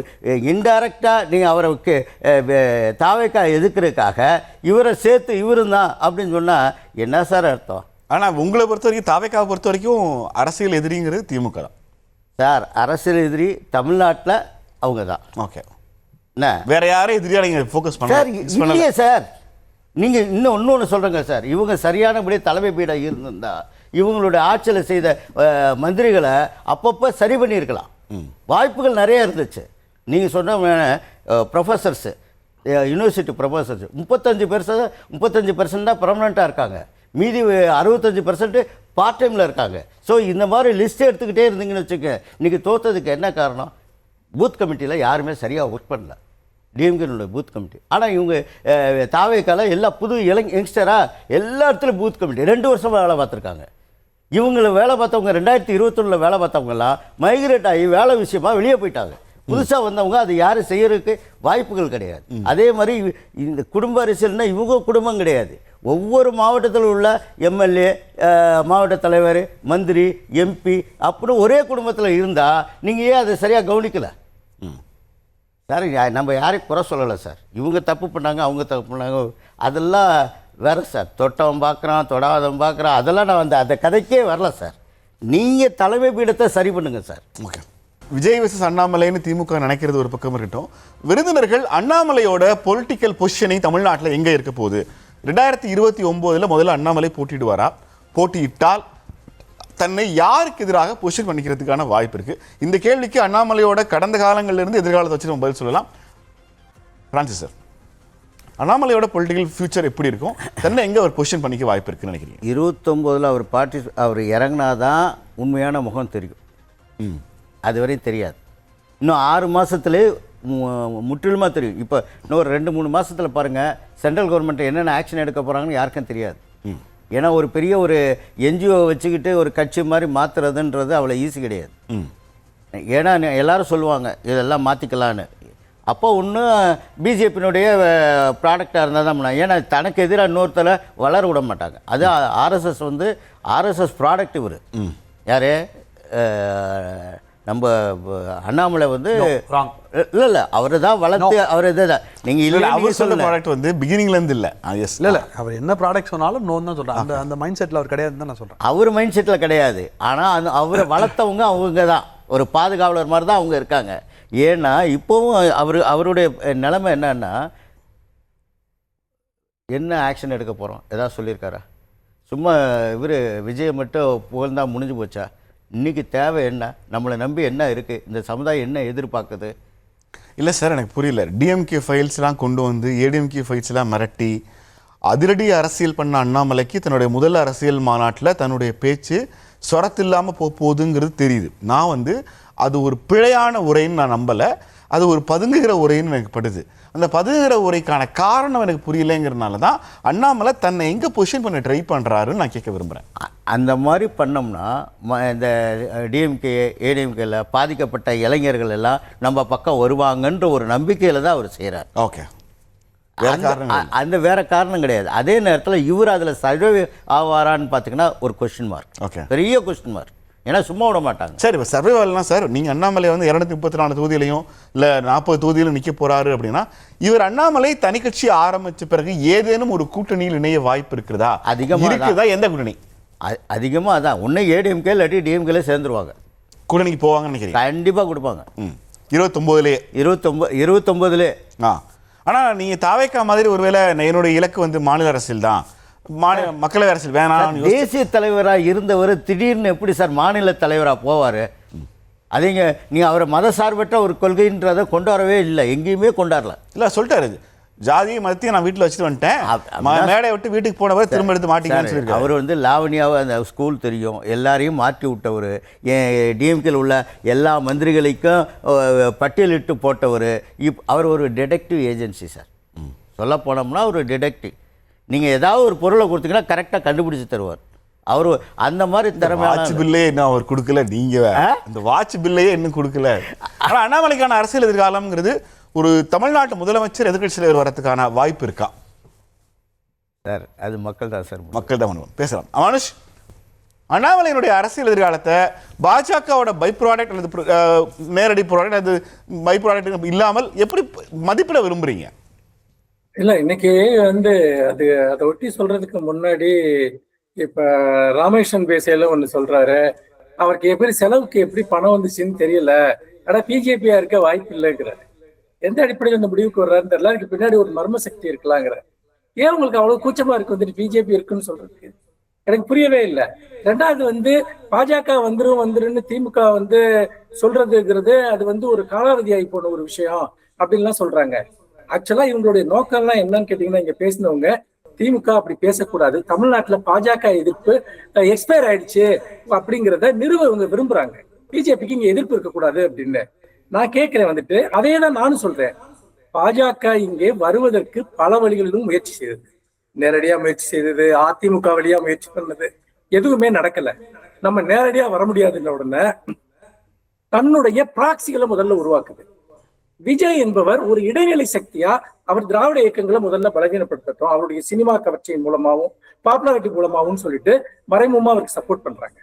இன்டைரக்டாக நீங்கள் அவரை தாவேக்கா எதிர்க்கிறதுக்காக இவரை சேர்த்து இவரும் தான் அப்படின்னு சொன்னால் என்ன சார் அர்த்தம்? ஆனால் உங்களை பொறுத்த வரைக்கும், தாவேக்காவை பொறுத்த வரைக்கும் அரசியல் எதிரிங்கிறது திமுக தான் சார். அரசியல் எதிரி தமிழ்நாட்டில் அவங்க தான். ஓகே, என்ன வேற யாரும் எதிரியா நீங்கள் ஃபோக்கஸ் பண்ண இல்லையே சார். நீங்கள் இன்னொன்று சொல்கிறேங்க சார், இவங்க சரியானபடி தலைமை பீடம் இருந்திருந்தா இவங்களுடைய ஆட்சியில் செய்த மந்திரிகளை அப்பப்போ சரி பண்ணியிருக்கலாம். வாய்ப்புகள் நிறைய இருந்துச்சு. நீங்கள் சொன்ன ப்ரொஃபஸர்ஸு, யூனிவர்சிட்டி ப்ரொஃபஸர்ஸ் 35% தான் பர்மனெண்ட்டாக இருக்காங்க, மீதி 65% பார்ட் டைமில் இருக்காங்க. ஸோ இந்த மாதிரி லிஸ்ட் எடுத்துக்கிட்டே இருந்தீங்கன்னு வச்சுக்க, இன்றைக்கி தோற்றதுக்கு என்ன காரணம்? பூத் கமிட்டியில் யாருமே சரியாக ஒர்க் பண்ணல, டிஎம்கேனுடைய பூத் கமிட்டி. ஆனால் இவங்க தாவேக்கால எல்லா புது யங்ஸ்டராக எல்லா இடத்துலையும் பூத் கமிட்டி 2 வருஷமாக வேலை பார்த்துருக்காங்க. இவங்களை வேலை பார்த்தவங்க 2021 வேலை பார்த்தவங்கலாம் மைக்ரேட் ஆகி வேலை விஷயமாக வெளியே போயிட்டாங்க. புதுசாக வந்தவங்க அது யாரும் செய்யறதுக்கு வாய்ப்புகள் கிடையாது. அதே மாதிரி இந்த குடும்ப அரசியல்னா இவங்க குடும்பம் கிடையாது. ஒவ்வொரு மாவட்டத்தில் உள்ள எம்எல்ஏ, மாவட்ட தலைவர், மந்திரி, எம்பி அப்படி ஒரே குடும்பத்தில் இருந்தால் நீங்கள் ஏன் அதை சரியாக கவனிக்கலை சார்? நம்ம யாரையும் குறை சொல்லலை சார். இவங்க தப்பு பண்ணாங்க, அவங்க தப்பு பண்ணாங்க, அதெல்லாம் வேறு சார். தொட்டவன் பார்க்குறான், தொடாதவன் பார்க்குறான், அதெல்லாம் நான் அந்த கதைக்கே வரல சார். நீங்கள் தலைமை பீடத்தை சரி பண்ணுங்கள் சார். ஓகே, விஜய் வெர்சஸ் அண்ணாமலைன்னு திமுக நினைக்கிறது ஒரு பக்கம் இருக்கட்டும், விருந்தினர்கள் அண்ணாமலையோட பொலிட்டிக்கல் பொசிஷனிங் தமிழ்நாட்டில் எங்கே இருக்க போகுது? 2029 முதல்ல அண்ணாமலை போட்டிடுவாரா? போட்டியிட்டால் தன்னை யாருக்கு எதிராக பொசிஷன் பண்ணிக்கிறதுக்கான வாய்ப்பு இருக்கு? இந்த கேள்விக்கு அண்ணாமலையோட கடந்த காலங்களிலிருந்து எதிர்காலத்தை வச்சு நம்ம பதில் சொல்லலாம். பிரான்சிஸ் சார், அண்ணாமலையோட பொலிட்டிக்கல் ஃபியூச்சர் எப்படி இருக்கும்? தன்னை எங்கே ஒரு பொசிஷன் பண்ணிக்க வாய்ப்பு இருக்குன்னு நினைக்கிறீங்க? 29 அவர் இறங்கினாதான் உண்மையான முகம் தெரியும். அதுவரையும் தெரியாது. இன்னும் 6 மாதத்துலேயே முற்றிலுமாக தெரியும். இப்போ இன்னும் ஒரு 2-3 மாதத்தில் பாருங்கள், சென்ட்ரல் கவர்மெண்ட் என்னென்ன ஆக்ஷன் எடுக்க போகிறாங்கன்னு யாருக்கும் தெரியாது. ஏன்னா ஒரு பெரிய ஒரு என்ஜிஓ வச்சுக்கிட்டு ஒரு கட்சி மாதிரி மாற்றுறதுன்றது அவ்வளோ ஈஸி கிடையாது. ஏன்னா எல்லாரும் சொல்லுவாங்க இதெல்லாம் மாற்றிக்கலான்னு. அப்போ ஒன்றும் பிஜேபியினுடைய ப்ராடக்டாக இருந்தால் தான் பண்ணாங்க. ஏன்னா தனக்கு எதிராக இன்னொருத்தரை வளர விட மாட்டாங்க. அது ஆர்எஸ்எஸ் வந்து ஆர்எஸ்எஸ் ப்ராடக்ட். இவர் யார்? நம்ம அண்ணாமலை வந்து இல்லை அவரை தான் வளர்த்து அவர் இதுதான். நீங்கள் இல்லை அவர் சொல்ல ப்ராடக்ட் வந்து பிகினிங்லேருந்து இல்லை. இல்லை அவர் என்ன ப்ராடக்ட் சொன்னாலும் நோ தான் சொல்கிறேன். அந்த மைண்ட் செட்டில் அவர் கிடையாது தான் நான் சொல்கிறேன். அவர் மைண்ட் செட்டில் கிடையாது. ஆனால் அவரை வளர்த்தவங்க அவங்க தான், ஒரு பாதுகாவலர் மாதிரி தான் அவங்க இருக்காங்க. ஏன்னா இப்போவும் அவருடைய நிலைமை என்னன்னா, என்ன ஆக்ஷன் எடுக்க போகிறோம் ஏதாவது சொல்லியிருக்காரா? சும்மா இவர் விஜயை மட்டும் புகழ்ந்தா முடிஞ்சு போச்சா? இன்றைக்கி தேவை என்ன? நம்மளை நம்பி என்ன இருக்குது? இந்த சமுதாயம் என்ன எதிர்பார்க்குது? இல்லை சார், எனக்கு புரியல. டிஎம்கே ஃபைல்ஸ்லாம் கொண்டு வந்து ஏடிஎம்கே ஃபைல்ஸ்லாம் மிரட்டி அதிரடி அரசியல் பண்ண அண்ணாமலைக்கு தன்னுடைய முதல் அரசியல் மாநாட்டில் தன்னுடைய பேச்சு சொரத்தில்லாமல் போகுதுங்கிறது தெரியுது. நான் வந்து அது ஒரு பிழையான உரைன்னு நான் நம்பலை, அது ஒரு பதுங்குகிற உரைன்னு எனக்கு படுது. அந்த பதுங்குகிற உரைக்கான காரணம் எனக்கு புரியலைங்கிறதுனால தான் அண்ணாமலை தன்னை எங்கே பொசிஷன் பண்ண ட்ரை பண்ணுறாருன்னு நான் கேட்க விரும்புகிறேன். அந்த மாதிரி பண்ணோம்னா இந்த டிஎம்கே ஏடிஎம்கேல பாதிக்கப்பட்ட இளைஞர்கள் எல்லாம் நம்ம பக்கம் வருவாங்கன்ற ஒரு நம்பிக்கையில் தான் அவர் செய்கிறார். ஓகே, அந்த வேற காரணம் கிடையாது. அதே நேரத்தில் இவர் அதில் சர்வே ஆவாரான்னு பார்த்தீங்கன்னா ஒரு கொஸ்டின் மார்க். ஓகே, பெரிய கொஸ்டின் மார்க். ஏன்னா சும்மா விட மாட்டாங்க. சார் இப்போ சர்வைவல்னா சார், நீங்கள் அண்ணாமலை வந்து 234 தொகுதியிலையும் இல்லை 40 தொகுதியிலும் நிற்க போகிறாரு அப்படின்னா, இவர் அண்ணாமலை தனி கட்சி ஆரம்பித்த பிறகு ஏதேனும் ஒரு கூட்டணியில் இணைய வாய்ப்பு இருக்கிறதா? அதிகமாக இருக்குதா? எந்த கூட்டணி? அதிகமாக அதான் ஒன்று ஏடிஎம்கே இல்லாட்டி டிஎம்கேல சேர்ந்துருவாங்க. கூட்டணிக்கு போவாங்கன்னு நினைக்கிறீங்க? கண்டிப்பாக கொடுப்பாங்க. 29லேயே 29 ஆனால் நீங்கள் தாவேக்கா மாதிரி ஒருவேளை என்னுடைய இலக்கு வந்து மாநில அரசியல் தான், மக்களவை அரசியல் வேணாம். தேசிய தலைவராக இருந்தவர் திடீர்னு எப்படி சார் மாநில தலைவராக போவார்? அதேங்க நீங்கள் அவரை மத சார்பற்ற ஒரு கொள்கைன்றதை கொண்டாடவே இல்லை, எங்கேயுமே கொண்டாடல. இல்லை சொல்லிட்டாரு, ஜாதி மதத்தையும் நான் வீட்டில் வச்சுட்டு வந்துட்டேன், மேடையை விட்டு வீட்டுக்கு போனவர் திரும்ப எடுத்து மாட்டிங்கன்னு சொல்லியிருக்காரு. அவர் வந்து லாவணியாவை அந்த ஸ்கூல் தெரியும், எல்லாரையும் மாற்றி விட்டவர், டிஎம்கேல உள்ள எல்லா மந்திரிகளுக்கும் பட்டியலிட்டு போட்டவர். அவர் ஒரு டிடெக்டிவ் ஏஜென்சி சார். சொல்ல போனோம்னா ஒரு டிடெக்டிவ். நீங்கள் ஏதாவது ஒரு பொருளை கொடுத்தீங்கன்னா கரெக்டாக கண்டுபிடிச்சி தருவார். அவர் அந்த மாதிரி திறமை. வாட்ச் பில்லே இன்னும் அவர் கொடுக்கல, நீங்கள் இந்த வாட்ச் பில்லையே இன்னும் கொடுக்கல. ஆனால் அண்ணாமலைக்கான அரசியல் எதிர்காலம்ங்கிறது ஒரு தமிழ்நாட்டு முதலமைச்சர் எதிர்க்கட்சி தலைவர் வரதுக்கான வாய்ப்பு இருக்கா சார்? அது மக்கள் தான் சார், மக்கள் தான் பேசலாம். மனுஷ், அண்ணாமலையினுடைய அரசியல் எதிர்காலத்தை பாஜகவோட பை ப்ராடக்ட் அல்லது நேரடி ப்ராடக்ட் அது பை ப்ராடக்ட் இல்லாமல் எப்படி மதிப்பிட விரும்புறீங்க? இல்ல, இன்னைக்கு வந்து அதை ஒட்டி சொல்றதுக்கு முன்னாடி இப்ப ராமேஸ்வரன் பேசையில ஒண்ணு சொல்றாரு, அவருக்கு எப்படி செலவுக்கு எப்படி பணம் வந்துச்சுன்னு தெரியல, ஆனா பிஜேபியா இருக்க வாய்ப்பு இல்லைங்கிறாரு. எந்த அடிப்படையில் இந்த முடிவுக்கு வர்றாருன்னு தெரியல. அதுக்கு பின்னாடி ஒரு மர்ம சக்தி இருக்கலாங்கிற. ஏன் உங்களுக்கு அவ்வளவு கூச்சமா இருக்கு வந்துட்டு பிஜேபி இருக்குன்னு சொல்றதுக்கு? எனக்கு புரியவே இல்லை. ரெண்டாவது வந்து பாஜக வந்துருன்னு திமுக வந்து சொல்றதுங்கிறது அது வந்து ஒரு காலாவதியாகி போன ஒரு விஷயம் அப்படின்லாம் சொல்றாங்க. ஆக்சுவலா இவங்களுடைய நோக்கம்லாம் என்னன்னு கேட்டீங்கன்னா, இங்க பேசினவங்க திமுக அப்படி பேசக்கூடாது, தமிழ்நாட்டுல பாஜக எதிர்ப்பு எக்ஸ்பயர் ஆயிடுச்சு அப்படிங்கிறத நிறுவ இவங்க விரும்புறாங்க. பிஜேபிக்கு இங்க எதிர்ப்பு இருக்கக்கூடாது அப்படின்னு நான் கேட்கிறேன். வந்துட்டு அதே தான் நானும் சொல்றேன். பாஜக இங்கே வருவதற்கு பல வழிகளிலும் முயற்சி செய்தது, நேரடியா முயற்சி செய்தது, அதிமுக வழியா முயற்சி பண்ணது, எதுவுமே நடக்கல. நம்ம நேரடியா வர முடியாதுன்ற உடனே தன்னுடைய பிராக்சிகளை முதல்ல உருவாக்குது. விஜய் என்பவர் ஒரு இடைநிலை சக்தியா அவர் திராவிட இயக்கங்களை முதல்ல பலவீனப்படுத்தட்டும், அவருடைய சினிமா கவர்ச்சியின் மூலமாகவும் பாப்புலாரிட்டி மூலமாகவும் சொல்லிட்டு மறைமுகமா அவருக்கு சப்போர்ட் பண்றாங்க.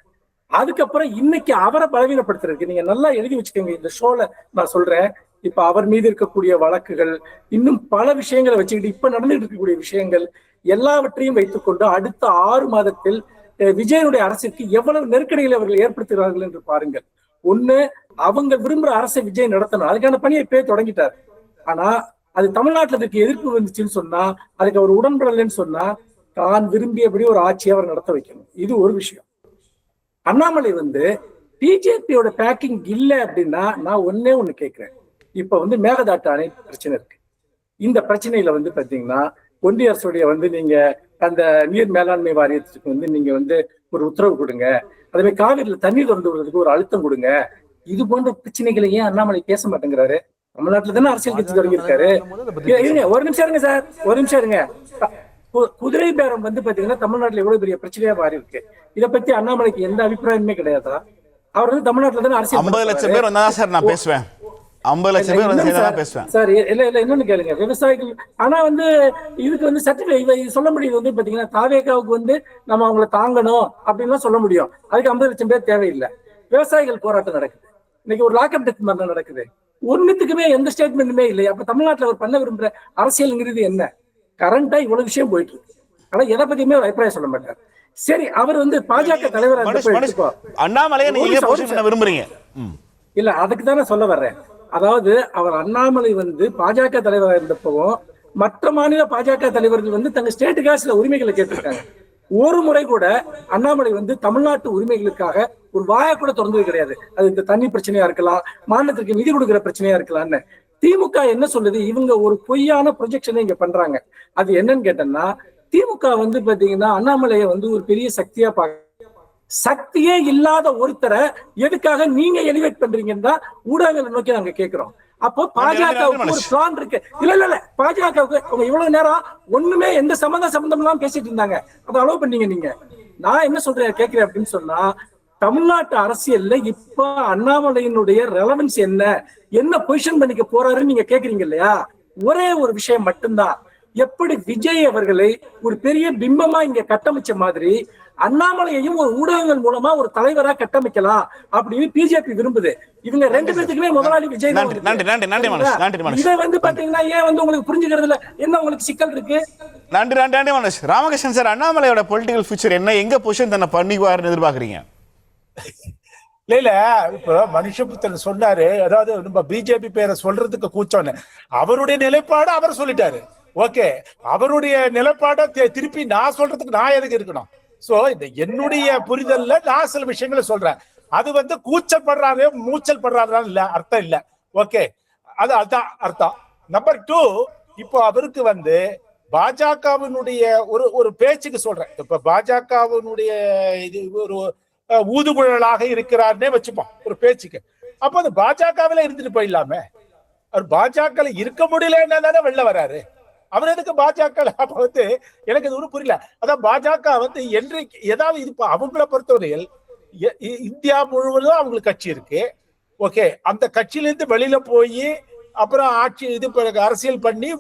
அதுக்கப்புறம் இன்னைக்கு அவரை பலவீனப்படுத்துறதுக்கு நீங்க நல்லா எழுதி வச்சுக்கோங்க. இந்த ஷோல நான் சொல்றேன், இப்ப அவர் மீது இருக்கக்கூடிய வழக்குகள், இன்னும் பல விஷயங்களை வச்சுக்கிட்டு இப்ப நடந்துட்டு இருக்கக்கூடிய விஷயங்கள் எல்லாவற்றையும் வைத்துக்கொண்டு அடுத்த 6 மாதத்தில் விஜயனுடைய அரசிற்கு எவ்வளவு நெருக்கடிகளை அவர்கள் ஏற்படுத்துகிறார்கள் என்று பாருங்கள். ஒண்ணு, அவங்க விரும்புற அரசை விஜய் நடத்தணும், அதுக்கான பணியை இப்பயே தொடங்கிட்டார். ஆனா அது தமிழ்நாட்டில் அதுக்கு எதிர்ப்பு வந்துச்சுன்னு சொன்னா, அதுக்கு அவர் உடன்படலைன்னு சொன்னா, தான் விரும்பியபடி ஒரு ஆட்சியை அவர் நடத்த வைக்கணும். இது ஒரு விஷயம். அண்ணாமலை வந்து பிஜேபியோட பேக்கிங் இல்லை அப்படின்னா நான் ஒன்னே ஒண்ணு கேட்கிறேன். இப்ப வந்து மேகதாட்டு அணை பிரச்சனை இருக்கு. இந்த பிரச்சனையில வந்து பாத்தீங்கன்னா ஒன்றிய அரசுடைய வந்து நீங்க அந்த நீர் மேலாண்மை வாரியத்துக்கு வந்து நீங்க வந்து ஒரு உத்தரவு கொடுங்க, அதே மாதிரி காவிரியில தண்ணீர் திறந்து விடுறதுக்கு ஒரு அழுத்தம் கொடுங்க. இது போன்ற பிரச்சனைகளை ஏன் அண்ணாமலை பேச மாட்டேங்கிறாரு? தமிழ்நாட்டுல தானே அரசியல் கட்சி தொடங்கி இருக்காரு. இருங்க, ஒரு நிமிஷம் இருங்க சார், ஒரு நிமிஷம் இருங்க. குதிரை பேரம் வந்து பாத்தீங்கன்னா தமிழ்நாட்டுல எவ்வளவு பெரிய பிரச்சனையா மாறி இருக்கு. இதை பத்தி அண்ணாமலைக்கு எந்த அபிப்பிராயமே கிடையாதா? அவர் வந்து தமிழ்நாட்டுல தானே அரசியல் 50 லட்சம் பேர் வந்தா சார் நான் பேசுவேன், 50 லட்சம் பேர் வந்து பேசுவேன் சார். இல்ல இன்னொன்னு கேளுங்க, விவசாயிகள் ஆனா வந்து இதுக்கு வந்து சர்டிபிகேட் சொல்ல முடியுது வந்து பாத்தீங்கன்னா தாவேகாவுக்கு வந்து நம்ம அவங்களை தாங்கணும் அப்படின்லாம் சொல்ல முடியும். அதுக்கு 50 லட்சம் பேர் தேவையில்லை. விவசாயிகள் போராட்டம் நடக்குது, இன்னைக்கு ஒரு லாக்அப் டெத் மரணம் நடக்குது, ஒன்னுத்துக்குமே எந்த ஸ்டேட்மெண்ட்டுமே இல்லை. அப்ப தமிழ்நாட்டுல அவர் பண்ண விரும்புற அரசியல்ங்கிறது என்ன? கரண்டா இவ்வளவு விஷயம் போயிட்டு இருக்கு, ஆனா எதை பத்தியுமே அபிப்பிராயம் சொல்ல மாட்டார். சரி, அவர் வந்து பாஜக தலைவராக அண்ணாமலையை நீங்க விரும்புறீங்க இல்ல, அதுக்கு தானே சொல்ல வர்றேன். அதாவது அவர் அண்ணாமலை வந்து பாஜக தலைவராக இருந்தப்பவும் மற்ற மாநில பாஜக தலைவர்கள் வந்து தங்க ஸ்டேட்டுக்காக சில உரிமைகளை கேட்டிருக்காங்க. ஒரு முறை கூட அண்ணாமலை வந்து தமிழ்நாட்டு உரிமைகளுக்காக ஒரு வாயை கூட திறந்தது கிடையாது. அது இந்த தண்ணி பிரச்சனையா இருக்கலாம், மாநிலத்திற்கு நிதி கொடுக்கிற பிரச்சனையா இருக்கலாம்னு. திமுக என்ன சொல்லுது, இவங்க ஒரு பொய்யான ப்ரொஜெக்ஷனை இங்க பண்றாங்க. அது என்னன்னு கேட்டோம்னா, திமுக வந்து பாத்தீங்கன்னா அண்ணாமலையை வந்து ஒரு பெரிய சக்தியா பார்க்க, சக்தியே இல்லாத ஒருத்தரை எதுக்காக நீங்க எலிவேட் பண்றீங்கன்னு தான் ஊடகங்களை நோக்கி நாங்க கேட்கிறோம். அப்போ பாஜகவுக்கு ஒரு பிளான் இருக்கு. இல்ல பாஜகவுக்கு அவங்க இவ்வளவு நேரம் ஒண்ணுமே எந்த சம்பந்தம் எல்லாம் பேசிட்டு இருந்தாங்க, அதை அலோவ் பண்ணீங்க நீங்க. நான் என்ன சொல்றேன் கேட்கிறேன் அப்படின்னு சொன்னா, தமிழ்நாட்டு அரசியல்ல இப்ப அண்ணாமலையினுடைய ரெலவன்ஸ் என்ன பொசிஷன் பண்ணிக்க போறாருன்னு நீங்க கேக்குறீங்க இல்லையா? ஒரே ஒரு விஷயம் மட்டும்தான், எப்படி விஜய் அவர்களை ஒரு பெரிய பிம்பமா இங்க கட்டமைச்ச மாதிரி அண்ணாமலையையும் ஒரு ஊடகங்கள் மூலமா ஒரு தலைவரா கட்டமைக்கலாம் அப்படின்னு பிஜேபி விரும்புது. இவங்க ரெண்டு பேத்துக்குமே முதலாளி விஜய். இதை வந்து பாத்தீங்கன்னா ஏன் வந்து உங்களுக்கு புரிஞ்சுக்கிறதுல என்ன உங்களுக்கு சிக்கல் இருக்கு? நன்றி மனோஜ். ராமகிருஷ்ணன் சார், அண்ணாமலையோட பொலிட்டிக்கல் ஃபியூச்சர் என்ன, எங்க பொசிஷன் தன்னை பண்ணிக்குவாருன்னு எதிர்பார்க்கறீங்க? இல்ல இப்ப மனுஷபுத்தன் சொன்னாரு, அதாவது நம்ம பிஜேபி பேரை சொல்றதுக்கு கூச்சோன்னு, அவருடைய நிலைப்பாடு அவர் சொல்லிட்டாரு. ஓகே, அவருடைய நிலைப்பாட திருப்பி நான் சொல்றதுக்கு நான் எதுக்கு இருக்கணும்? சோ இந்த என்னுடைய புரிதல்ல நான் சில விஷயங்களை சொல்றேன். அது வந்து கூச்சப்படுறாரு மூச்சல் படுறாருன்னு இல்ல அர்த்தம் இல்ல. ஓகே, அதான் அர்த்தம். நம்பர் 2, இப்போ அவருக்கு வந்து பாஜகவினுடைய ஒரு பேச்சுக்கு சொல்றேன். இப்ப பாஜகவினுடைய இது ஒரு ஊதுகுழலாக இருக்கிறார்னே வச்சுப்போம் ஒரு பேச்சுக்கு. அப்ப அது பாஜகவில இருந்துட்டு போயிடலாமே. அவர் பாஜக இருக்க முடியலன்னா தானே வெளில வராரு. அவர் எதுக்கு பாஜக? அப்ப வந்து எனக்கு இது ஒரு புரியல. அதான் பாஜக வந்து என்றைக்கு ஏதாவது இது அவங்கள பொறுத்தவரையில் இந்தியா முழுவதும் அவங்களுக்கு கட்சி இருக்கு. ஓகே, அந்த கட்சியிலிருந்து வெளியில போய் அப்புறம் ஆட்சி இது அரசியல் பண்ணி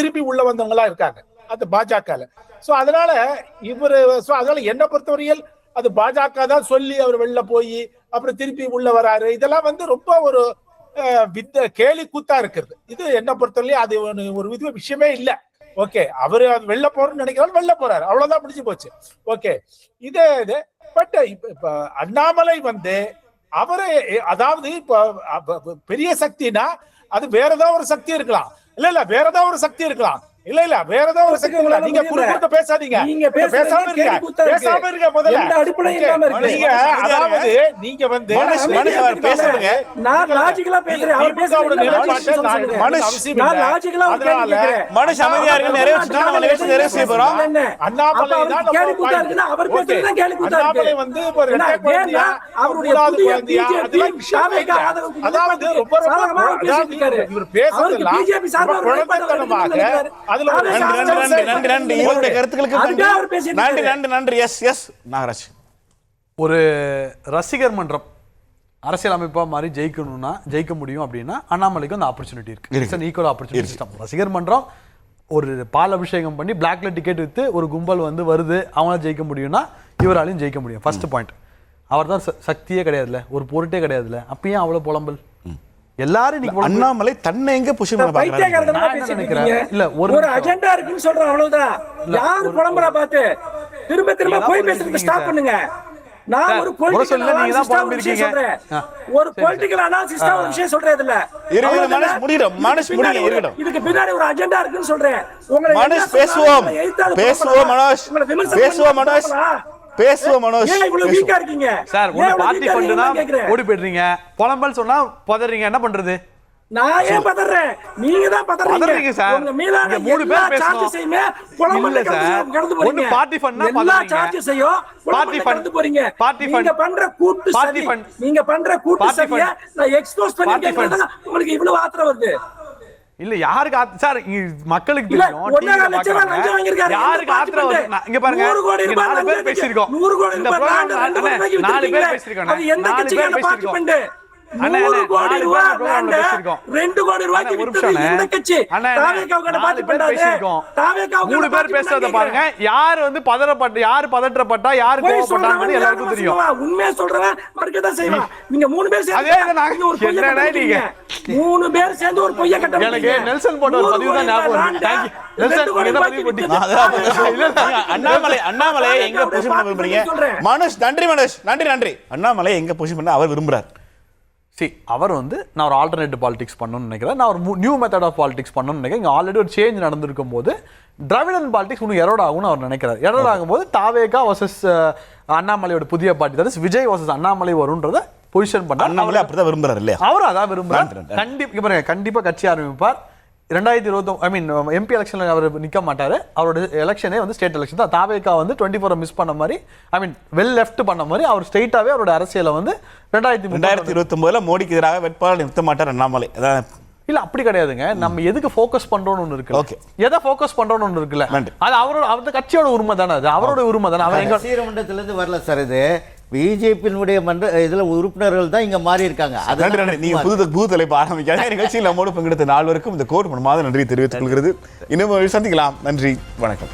திருப்பி உள்ள வந்தவங்களா இருக்காங்க அந்த பாஜக. சோ அதனால அதனால என்ன பொறுத்தவரையில் அது பாஜக தான் சொல்லி அவர் வெளில போய் அப்புறம் திருப்பி உள்ள வராரு. இதெல்லாம் வந்து ரொம்ப ஒரு கேலி கூத்தா இருக்கிறது. இது என்ன பொறுத்தவரையிலும் அது ஒரு விஷயமே இல்ல. ஓகே, அவரு வெளில போறோம்னு நினைக்கிறாரு, வெளில போறாரு, அவ்வளவுதான் முடிஞ்சு போச்சு. ஓகே, இது பட் இப்ப அண்ணாமலை வந்து அவரு அதாவது இப்ப பெரிய சக்தினா அது வேற ஏதாவது ஒரு சக்தி இருக்கலாம். இல்ல வேற ஏதாவது ஒரு சக்தி இருக்கலாம். இல்ல வேற ஏதாவது ஒரு சக்தி இருக்கலாம். நீங்க குறுக்க பேசாதீங்க, பேசாம இருங்க முதல்ல. நீங்க அதாவது நீங்க வந்து பேசுறீங்க, நான் லாஜிக்கலா பேசுறேன். அவர் பேசுற நிலைப்பாட்டை நான் லாஜிக்கலா கேக்குறேன். மனுஷ அமைதியா இருங்க, நிறைய செய்ய போறோம். அண்ணாமலை தான் கேலி கூத்தா இருக்குன்னா அவர் பேசுறது தான் கேலி கூத்தா இருக்கு. அண்ணாமலை வந்து ஒரு ரெட்டை குழந்தையா அவருடைய பிஜேபி ஷாமேகா அதாவது ரொம்ப இவர் பேசுறது பிஜேபி சார்பாக ஒரு ரசிகர் மன்றம் அரசியல் அமைப்பா மாதிரி ஜெயிக்கணும்னா ஜெயிக்க முடியும் அப்படின்னா அண்ணாமலைக்கு அந்த ஆப்பர்ச்சுனிட்டி இருக்கு. Equal opportunity system. ரசிகர் மன்றம் ஒரு பால் அபிஷேகம் பண்ணி பிளாக்ல டிக்கெட் வித்து ஒரு கும்பல் வந்து வருது, அவங்களால ஜெயிக்க முடியும்னா இவராலையும் ஜெயிக்க முடியும். First point. அவர் தான் சக்தியே கிடையாதுல, ஒரு பொருட்டே கிடையாதுல, அப்பயும் அவ்வளவு புலம்பல். எல்லாரும் அண்ணாமலை தன்னை எங்க பொசிஷன் இல்ல ஒரு அஜெண்டா இருக்குன்னு சொல்றோம், அவ்வளவுதான். யாரு புலம்புறா பார்த்து திரும்ப திரும்ப போய் பேசுறதுக்கு ஸ்டாப் பண்ணுங்க. நான் ஒரு பொலிட்டிக்கல் அனாலிசிஸ் தான் ஒரு விஷயம் சொல்றேன். இதுல இதுக்கு பின்னாடி ஒரு அஜெண்டா இருக்குன்னு சொல்றேன். உங்களை பேசுவோம் சார், ஒரு பார்ட்டி ஃபண்டுனா ஓடி போயிடுறீங்க, புலம்பல் சொன்னா பதறீங்க, என்ன பண்றது? நான் ஏன் பதறேன்? நீங்க தான் பதறீங்க சார். உங்க மீதான மூணு பேர் பேசணும். புலம்பல்ல கடந்து போறீங்க. பார்ட்டி ஃபண்ட்னா எல்லா சார்ஜஸையும் பார்ட்டி ஃபண்ட் போறீங்க. நீங்க பண்ற கூட்டு சதி, நீங்க பண்ற கூட்டு சதியை நான் எக்ஸ்போஸ் பண்ணிட்டேன். உங்களுக்கு இவ்வளவு ஆத்திரம் வருது. இல்ல யாருக்கு சார் மக்களுக்கு தெரியும். யாருக்கு ஆத்திரம் வருது? இங்க பாருங்க, 4 பேர் பேசிருக்கோம். இந்த ப்ரோகிராம் 4 பேர் பேசிருக்கோம். அது எந்த கட்சிக்கான பார்ட்டி ஃபண்ட்? 100 கோடி ரூபாய் 2 கோடி ரூபாய்க்கு வித்தது இந்த கட்சி. தாவேகாவுக்கு பார்ட்டி பேசிருக்கோம். தாவேகாவுக்கு 3 பேர் பேசுறத பாருங்க. யார் வந்து யார் பதற்றப்பட்டா யார் கோவப்பட்டாங்கன்னு எல்லாருக்கும் தெரியும். உண்மையா சொல்றேன், மறுக்கதா செய்வான். நீங்க 3 பேர் சேர்ந்து என்னடா நீங்க 3 பேர் சேர்ந்து ஒரு பொய்ய கட்ட. எனக்கு நெல்சன் போட்ட ஒரு பதிவு தான் ஞாபகம் வருது. थैंक यू நெல்சன், என்ன பதிவு போட்டீங்க? அண்ணாமலை எங்க பொசிஷன் பண்ண விரும்புறீங்க? மனுஷ் நன்றி, மனுஷ் நன்றி. அண்ணாமலை எங்க பொசிஷன் பண்ண அவர் விரும்புறார்? அவர் வந்து நான் ஒரு ஆல்டர்னேட்டிவ் பாலிடிக்ஸ் பண்ணணும்னு நினைக்கிறேன், நான் ஒரு நியூ மெத்தட் ஆஃப் பாலிடிக்ஸ் பண்ணணும்னு நினைக்கிறேன். இங்கே ஆல்ரெடி ஒரு சேஞ்ச் நடந்திருக்கும் போது திராவிடன் பாலிடிக்ஸ் இன்னும் எரோட் ஆகும்னு அவர் நினைக்கிறார். எரோட் ஆகும்போது தாவேகா வர்சஸ் அண்ணாமலையோட புதிய party, that is Vijay versus Annamalai வரும்ன்றத பொசிஷன் பண்ணார். அண்ணாமலை அப்படிதான் விரும்புறாரு இல்லையா? அவர் அதான் விரும்புறாரு. கண்டிப்பா கட்சி ஆரம்பிப்பார். 2020 எம்பி எலெக்ஷன்ல அவர் நிக்க மாட்டாரு. அவரோட எலெக்ஷனே வந்து ஸ்டேட் எலெக்ஷன் தான். தாவேகா வந்து 24 மிஸ் பண்ண மாதிரி, வெல் லெஃப்ட் பண்ண மாதிரி அவர் ஸ்ட்ரெயிட்டாவே அவரோட அரசியல வந்து 2029 மோடிக்கு எதிராக வேட்பாளர் நிறுத்த மாட்டார் அண்ணாமலை. இல்ல அப்படி கிடையாதுங்க. நம்ம எதுக்கு ஃபோக்கஸ் பண்றோம்னு ஒண்ணு இருக்கு. ஓகே, எதை ஃபோக்கஸ் பண்றோம்னு ஒண்ணு இருக்குல்ல, அது அவரோட கட்சியோட உரிமை தானே, அது அவரோட உரிமை தானே. அவர் எங்க சீரமண்டலத்துல இருந்து வரல சார், இது பிஜேபியினுடைய மன்ற இதுல உறுப்பினர்கள் தான் இங்க மாறி இருக்காங்க. அது நீங்க புது தலைப்பு ஆரம்பிக்காங்க. நிகழ்ச்சியில் நம்மோடு பங்கெடுத்த நால்வருக்கும் இந்த கோர்ட் மனமாத நன்றி தெரிவித்துக் கொள்கிறது. இன்னும் சந்திக்கலாம். நன்றி, வணக்கம்.